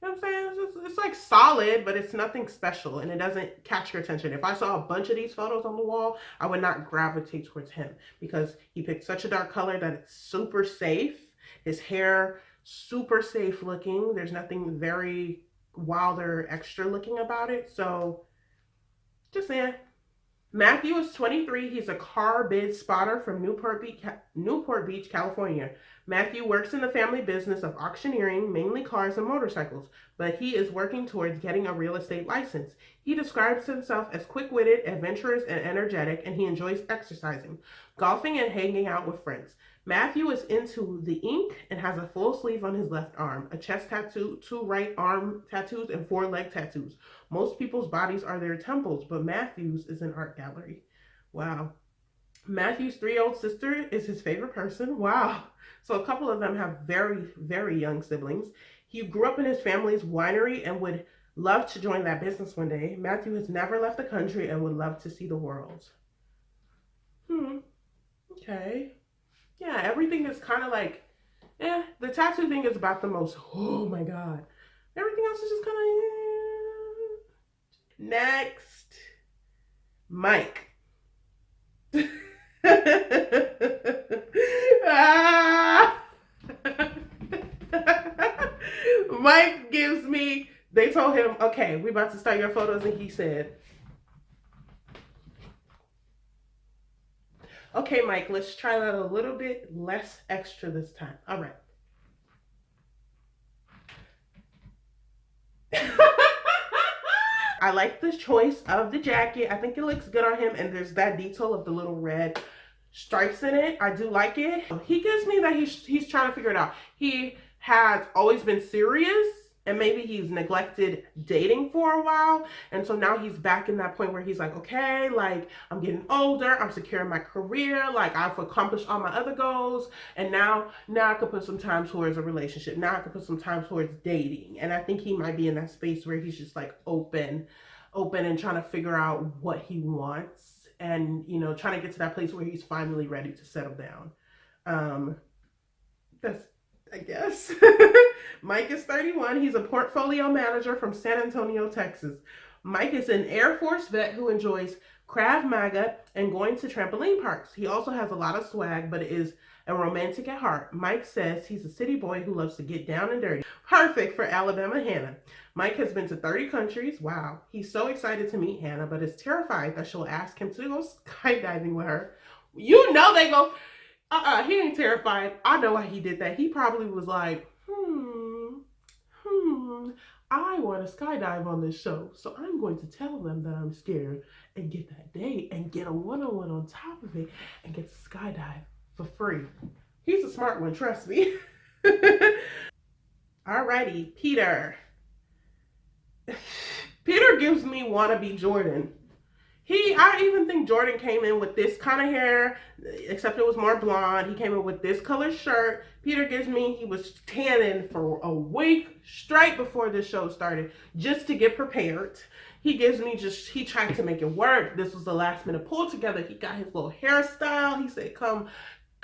You know what I'm saying? It's like solid, but it's nothing special and it doesn't catch your attention. If I saw a bunch of these photos on the wall, I would not gravitate towards him because he picked such a dark color that it's super safe. His hair, super safe looking. There's nothing very wild or extra looking about it. So just saying. Matthew is 23. He's a car bid spotter from Newport Beach, California. Matthew works in the family business of auctioneering, mainly cars and motorcycles, but he is working towards getting a real estate license. He describes himself as quick-witted, adventurous, and energetic, and he enjoys exercising, golfing, and hanging out with friends. Matthew is into the ink and has a full sleeve on his left arm, a chest tattoo, 2 right arm tattoos, and 4 leg tattoos. Most people's bodies are their temples, but Matthew's is an art gallery. Wow. Matthew's 3-year-old sister is his favorite person. Wow. So a couple of them have very, very young siblings. He grew up in his family's winery and would love to join that business one day. Matthew has never left the country and would love to see the world. Okay. Yeah, everything is kind of like, the tattoo thing is about the most, oh my God. Everything else is just kind of, Next, Mike. Mike gives me, they told him, okay, we about to start your photos, and he said, okay, Mike, let's try that a little bit less extra this time. All right. I like the choice of the jacket. I think it looks good on him, and there's that detail of the little red stripes in it. I do like it. He gives me that he's trying to figure it out. He has always been serious, and maybe he's neglected dating for a while, and so now he's back in that point where he's like, okay, like I'm getting older, I'm secure in my career, like I've accomplished all my other goals, and now I could put some time towards a relationship. Now I could put some time towards dating, and I think he might be in that space where he's just like open and trying to figure out what he wants, and trying to get to that place where he's finally ready to settle down. That's, I guess. Mike is 31. He's a portfolio manager from San Antonio, Texas. Mike is an Air Force vet who enjoys Krav Maga and going to trampoline parks. He also has a lot of swag, but is a romantic at heart. Mike says he's a city boy who loves to get down and dirty. Perfect for Alabama Hannah. Mike has been to 30 countries. Wow. He's so excited to meet Hannah, but is terrified that she'll ask him to go skydiving with her. They go, he ain't terrified. I know why he did that. He probably was like, I want to skydive on this show, so I'm going to tell them that I'm scared and get that date and get a one-on-one on top of it and get to skydive for free. He's a smart one, trust me. Alrighty, Peter. Peter gives me wannabe Jordan. I even think Jordan came in with this kind of hair, except it was more blonde. He came in with this color shirt. Peter gives me, he was tanning for a week straight before this show started, just to get prepared. He gives me he tried to make it work. This was the last minute pull together. He got his little hairstyle. He said, come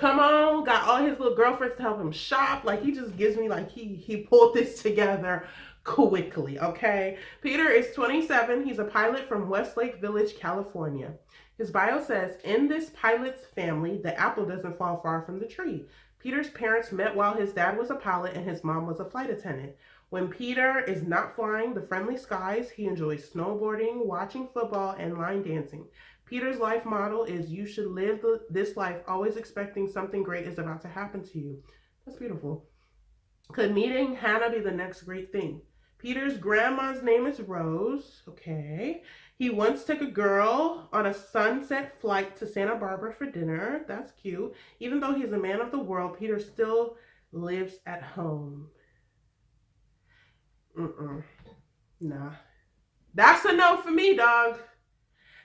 on, got all his little girlfriends to help him shop. Like, he just gives me like he pulled this together quickly, okay? Peter is 27. He's a pilot from Westlake Village, California. His bio says, in this pilot's family, the apple doesn't fall far from the tree. Peter's parents met while his dad was a pilot and his mom was a flight attendant. When Peter is not flying the friendly skies, he enjoys snowboarding, watching football, and line dancing. Peter's life motto is, you should live this life always expecting something great is about to happen to you. That's beautiful. Could meeting Hannah be the next great thing? Peter's grandma's name is Rose. Okay. He once took a girl on a sunset flight to Santa Barbara for dinner. That's cute. Even though he's a man of the world, Peter still lives at home. Nah. That's a no for me, dog.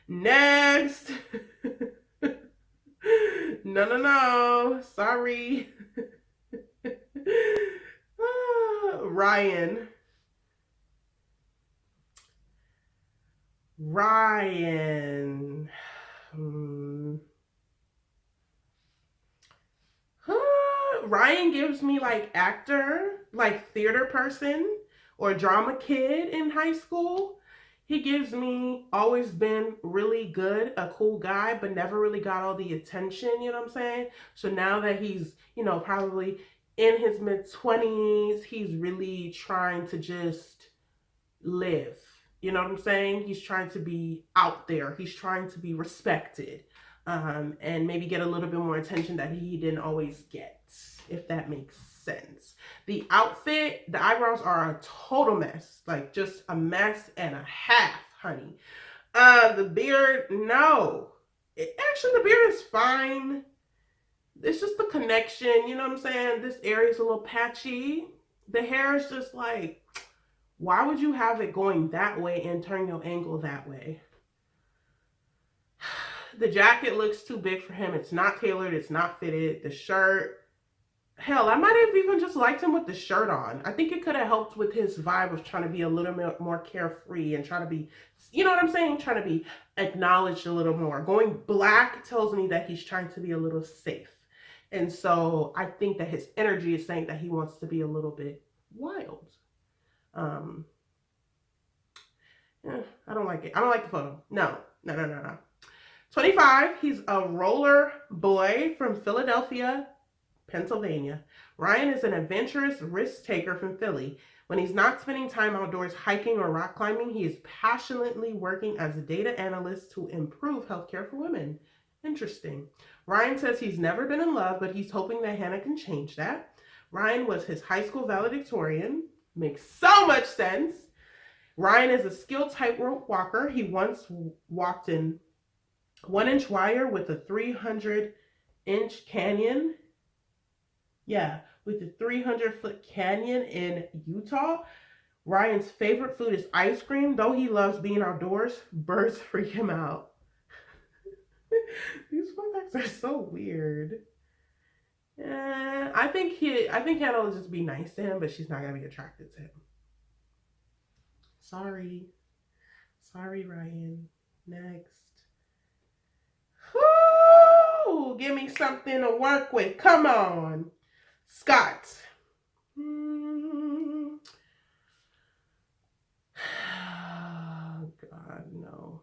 Next. No. Sorry. Ryan. Ryan gives me like actor, like theater person or drama kid in high school. He gives me always been really good, a cool guy, but never really got all the attention, you know what I'm saying? So now that he's, probably in his mid-20s, he's really trying to just live. You know what I'm saying? He's trying to be out there. He's trying to be respected, and maybe get a little bit more attention that he didn't always get, if that makes sense. The outfit, the eyebrows are a total mess. Like, just a mess and a half, honey. The beard, no. Actually, the beard is fine. It's just the connection, you know what I'm saying? This area is a little patchy. The hair is just like, why would you have it going that way and turn your angle that way? The jacket looks too big for him. It's not tailored. It's not fitted. The shirt, hell, I might have even just liked him with the shirt on. I think it could have helped with his vibe of trying to be a little bit more carefree and trying to be, you know what I'm saying? Trying to be acknowledged a little more. Going black tells me that he's trying to be a little safe. And so I think that his energy is saying that he wants to be a little bit wild. I don't like it. I don't like the photo. No. 25, he's a roller boy from Philadelphia, Pennsylvania. Ryan is an adventurous risk taker from Philly. When he's not spending time outdoors hiking or rock climbing, he is passionately working as a data analyst to improve healthcare for women. Interesting. Ryan says he's never been in love, but he's hoping that Hannah can change that. Ryan was his high school valedictorian. Makes so much sense. Ryan is a skilled tightrope walker. He once walked in 1-inch wire with a 300-inch canyon. Yeah, with a 300-foot canyon in Utah. Ryan's favorite food is ice cream. Though he loves being outdoors, birds freak him out. These fun facts are so weird. I think Hannah will just be nice to him, but she's not gonna be attracted to him. Sorry, Ryan. Next. Woo! Give me something to work with. Come on, Scott. Oh, God, no.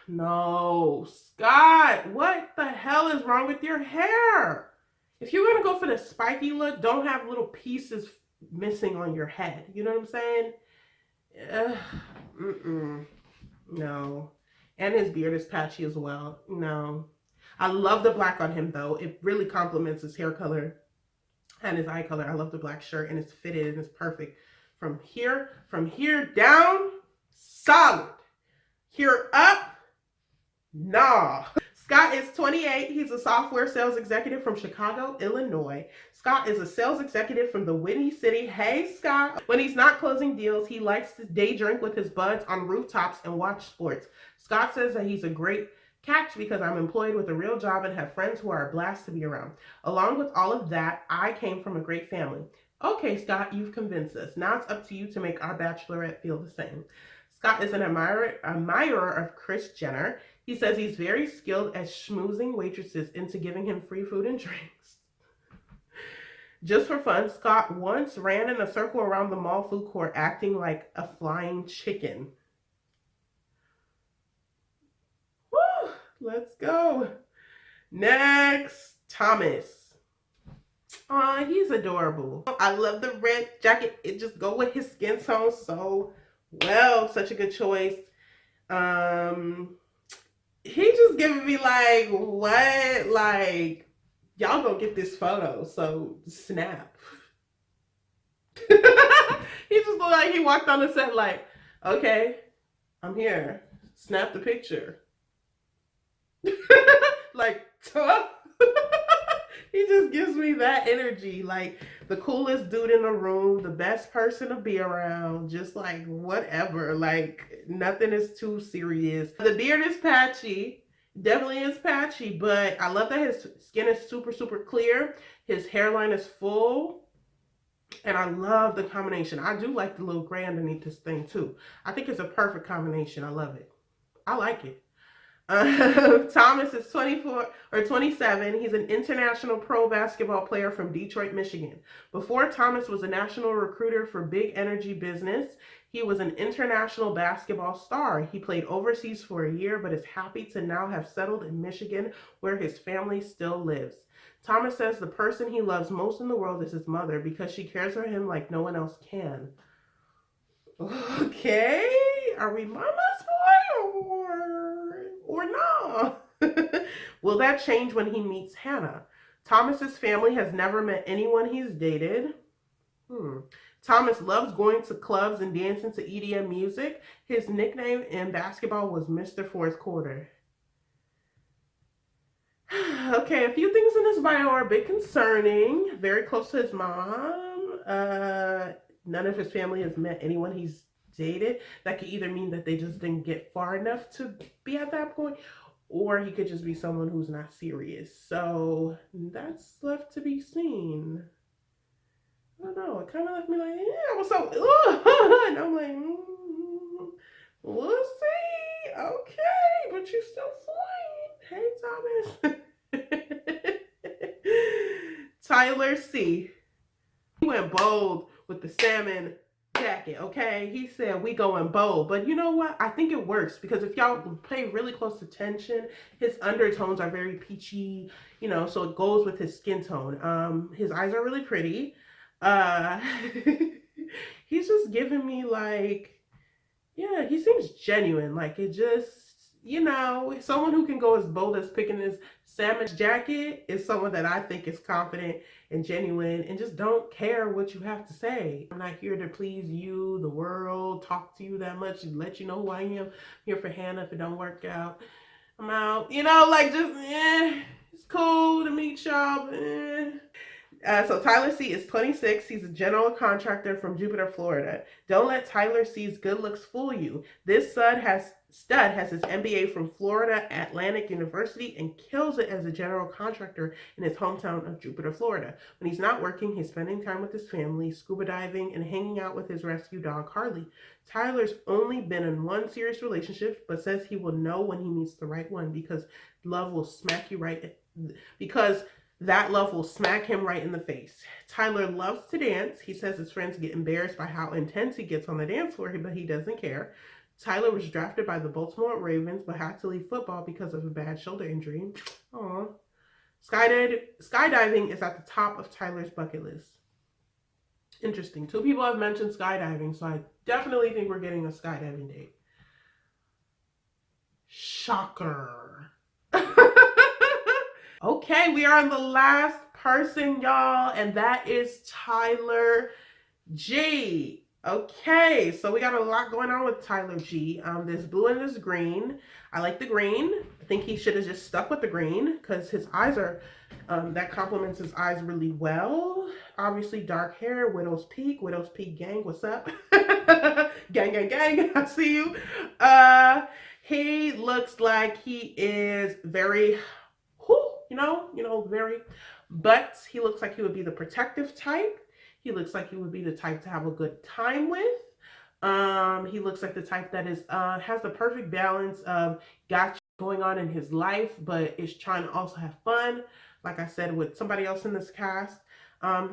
No, Scott, what the hell is wrong with your hair? If you're going to go for the spiky look, don't have little pieces missing on your head. You know what I'm saying? No. And his beard is patchy as well. No. I love the black on him, though. It really complements his hair color and his eye color. I love the black shirt, and it's fitted, and it's perfect. From here down, solid. Here up, nah. Scott is 28. He's a software sales executive from Chicago, Illinois. Scott is a sales executive from the Windy City. Hey, Scott. When he's not closing deals, he likes to day drink with his buds on rooftops and watch sports. Scott says that he's a great catch because I'm employed with a real job and have friends who are a blast to be around. Along with all of that, I came from a great family. Okay, Scott, you've convinced us. Now it's up to you to make our Bachelorette feel the same. Scott is an admirer of Kris Jenner. He says he's very skilled at schmoozing waitresses into giving him free food and drinks. Just for fun, Scott once ran in a circle around the mall food court acting like a flying chicken. Woo! Let's go. Next, Thomas. Aw, he's adorable. I love the red jacket. It just go with his skin tone so well. Such a good choice. He just giving me like, what? Like, y'all gonna get this photo, so snap. He just looked like he walked on the set like, okay, I'm here. Snap the picture. Like, tough. He just gives me that energy, like the coolest dude in the room, the best person to be around, just like whatever, like nothing is too serious. The beard is patchy, definitely is patchy, but I love that his skin is super, super clear. His hairline is full, and I love the combination. I do like the little gray underneath this thing too. I think it's a perfect combination. I love it. I like it. Thomas is 24 or 27. He's an international pro basketball player from Detroit, Michigan. Before Thomas was a national recruiter for big energy business, he was an international basketball star. He played overseas for a year, but is happy to now have settled in Michigan, where his family still lives. Thomas says the person he loves most in the world is his mother because she cares for him like no one else can. Okay, are we mama's boy or no? Will that change when he meets Hannah? Thomas's family has never met anyone he's dated. Thomas loves going to clubs and dancing to EDM music. His nickname in basketball was Mr. Fourth Quarter. Okay, a few things in this bio are a bit concerning. Very close to his mom. None of his family has met anyone he's dated. That could either mean that they just didn't get far enough to be at that point, or he could just be someone who's not serious. So that's left to be seen. I don't know. It kind of left me like, yeah, what's up? And I'm like, we'll see. Okay, but you're still fine. Hey, Thomas. Tyler C. He went bold with the salmon jacket, okay? He said we going bold, but you know what? I think it works because if y'all pay really close attention, his undertones are very peachy, you know, so it goes with his skin tone. His eyes are really pretty. He's just giving me like, yeah, he seems genuine. Like it just, you know, someone who can go as bold as picking his salmon jacket is someone that I think is confident and genuine and just don't care what you have to say. I'm not here to please you, the world, talk to you that much and let you know who I am. I'm here for Hannah. If it don't work out, I'm out. You know, like just, it's cool to meet y'all, so Tyler C is 26. He's a general contractor from Jupiter, Florida. Don't let Tyler C's good looks fool you. This stud has his MBA from Florida Atlantic University and kills it as a general contractor in his hometown of Jupiter, Florida. When he's not working, he's spending time with his family, scuba diving, and hanging out with his rescue dog, Harley. Tyler's only been in one serious relationship, but says he will know when he meets the right one because love will smack you right, because that love will smack him right in the face. Tyler loves to dance. He says his friends get embarrassed by how intense he gets on the dance floor, but he doesn't care. Tyler was drafted by the Baltimore Ravens, but had to leave football because of a bad shoulder injury. Aww. Skydiving is at the top of Tyler's bucket list. Interesting. 2 people have mentioned skydiving, so I definitely think we're getting a skydiving date. Shocker. Okay, we are on the last person, y'all, and that is Tyler G. Okay, so we got a lot going on with Tyler G. There's blue and there's green. I like the green. I think he should have just stuck with the green because his eyes are, that complements his eyes really well. Obviously, dark hair, Widow's Peak gang, what's up? Gang, gang, gang, I see you. He looks like he is very, very, but he looks like he would be the protective type. He looks like he would be the type to have a good time with. He looks like the type that is has the perfect balance of got going on in his life, but is trying to also have fun. Like I said, with somebody else in this cast,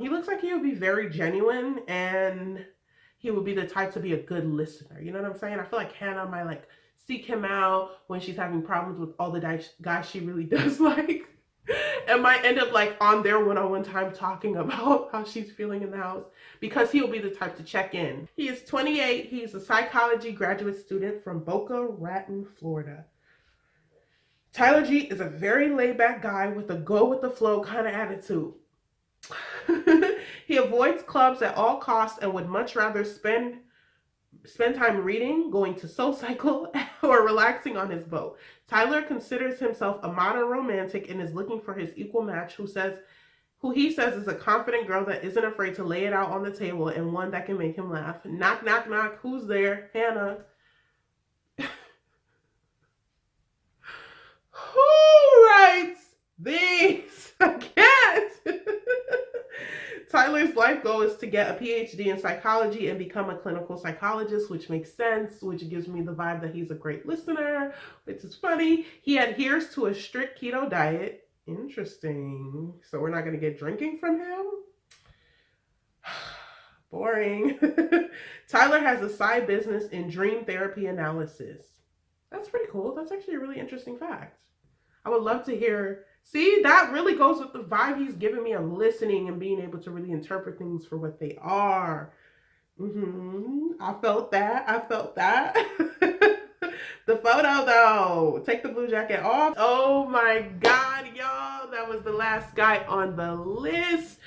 he looks like he would be very genuine, and he would be the type to be a good listener. You know what I'm saying? I feel like Hannah might like seek him out when she's having problems with all the guys she really does like. And might end up like on their one-on-one time talking about how she's feeling in the house because he'll be the type to check in. He is 28. He's a psychology graduate student from Boca Raton, Florida. Tyler G is a very laid-back guy with a go-with-the-flow kind of attitude. He avoids clubs at all costs and would much rather spend time reading, going to SoulCycle, or relaxing on his boat. Tyler considers himself a modern romantic and is looking for his equal match who he says is a confident girl that isn't afraid to lay it out on the table and one that can make him laugh. Knock, knock, knock. Who's there? Hannah. Who writes these? I can't. Tyler's life goal is to get a PhD in psychology and become a clinical psychologist, which makes sense, which gives me the vibe that he's a great listener, which is funny. He adheres to a strict keto diet. Interesting. So we're not going to get drinking from him? Boring. Tyler has a side business in dream therapy analysis. That's pretty cool. That's actually a really interesting fact. I would love to hear. See, that really goes with the vibe he's giving me of listening and being able to really interpret things for what they are. I felt that. The photo, though. Take the blue jacket off. Oh my God, y'all. That was the last guy on the list.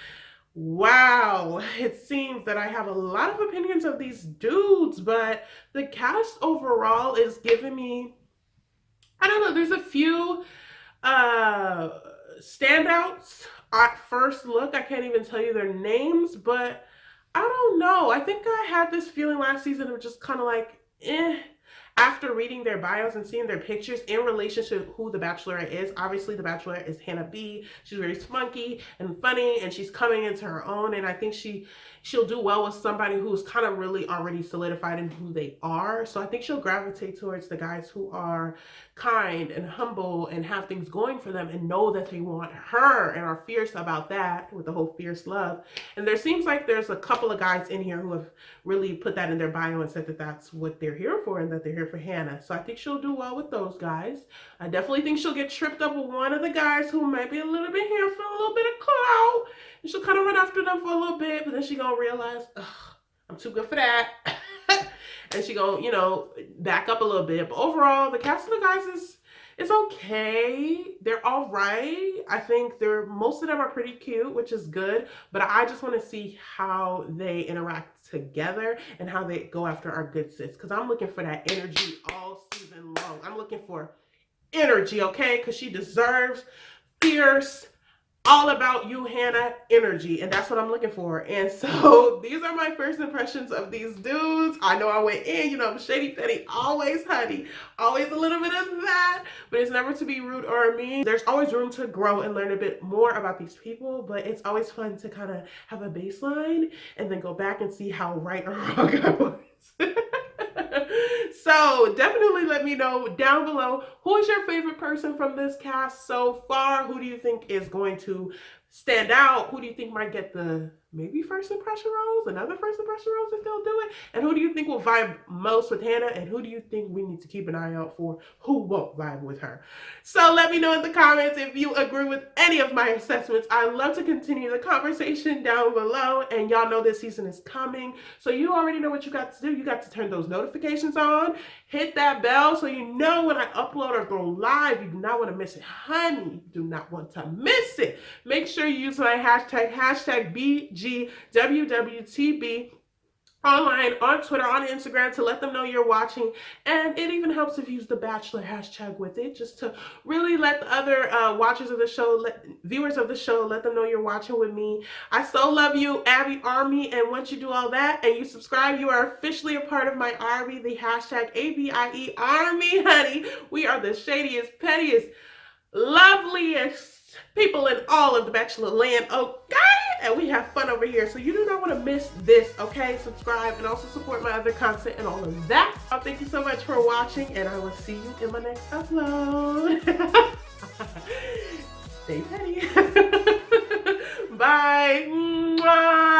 Wow. It seems that I have a lot of opinions of these dudes, but the cast overall is giving me, I don't know, there's a few standouts at first look. I can't even tell you their names, but I don't know. I think I had this feeling last season of just kind of like, after reading their bios and seeing their pictures in relationship to who the Bachelorette is. Obviously, the Bachelorette is Hannah B. She's very spunky and funny, and she's coming into her own, and I think she'll do well with somebody who's kind of really already solidified in who they are. So I think she'll gravitate towards the guys who are kind and humble and have things going for them and know that they want her and are fierce about that with the whole fierce love. And there seems like there's a couple of guys in here who have really put that in their bio and said that that's what they're here for and that they're here for Hannah. So I think she'll do well with those guys. I definitely think she'll get tripped up with one of the guys who might be a little bit here for a little bit of clout. And she'll kind of run after them for a little bit, but then she gonna realize, I'm too good for that. And she gonna, back up a little bit. But overall, the cast of the guys is okay. They're all right. I think most of them are pretty cute, which is good. But I just want to see how they interact together and how they go after our good sis. Because I'm looking for that energy all season long. I'm looking for energy, okay? Because she deserves fierce, all about you, Hannah energy, and that's what I'm looking for. And so these are my first impressions of these dudes. I know I went in, I'm shady petty, always honey, always a little bit of that, but it's never to be rude or mean. There's always room to grow and learn a bit more about these people, but it's always fun to kind of have a baseline and then go back and see how right or wrong I was. So definitely let me know down below, who is your favorite person from this cast so far? Who do you think is going to stand out? Who do you think might get the maybe first impression rose, another first impression rose if they'll do it? And who do you think will vibe most with Hannah? And who do you think we need to keep an eye out for who won't vibe with her? So let me know in the comments if you agree with any of my assessments. I love to continue the conversation down below, and y'all know this season is coming. So you already know what you got to do. You got to turn those notifications on, hit that bell so you know when I upload or go live. You do not want to miss it, honey. You do not want to miss it. Make sure you use my hashtag BGwwTB. online, on Twitter, on Instagram, to let them know you're watching. And it even helps if you use the Bachelor hashtag with it, just to really let the other watchers of the show, viewers of the show, let them know you're watching with me. I so love you, Abby Army. And once you do all that and you subscribe, you are officially a part of my army, the hashtag ABIE Army, honey. We are the shadiest, pettiest, loveliest people in all of the Bachelor land, okay? And we have fun over here, so you do not want to miss this, okay? Subscribe and also support my other content and all of that. Thank you so much for watching, and I will see you in my next upload. Stay petty. Bye. Mwah.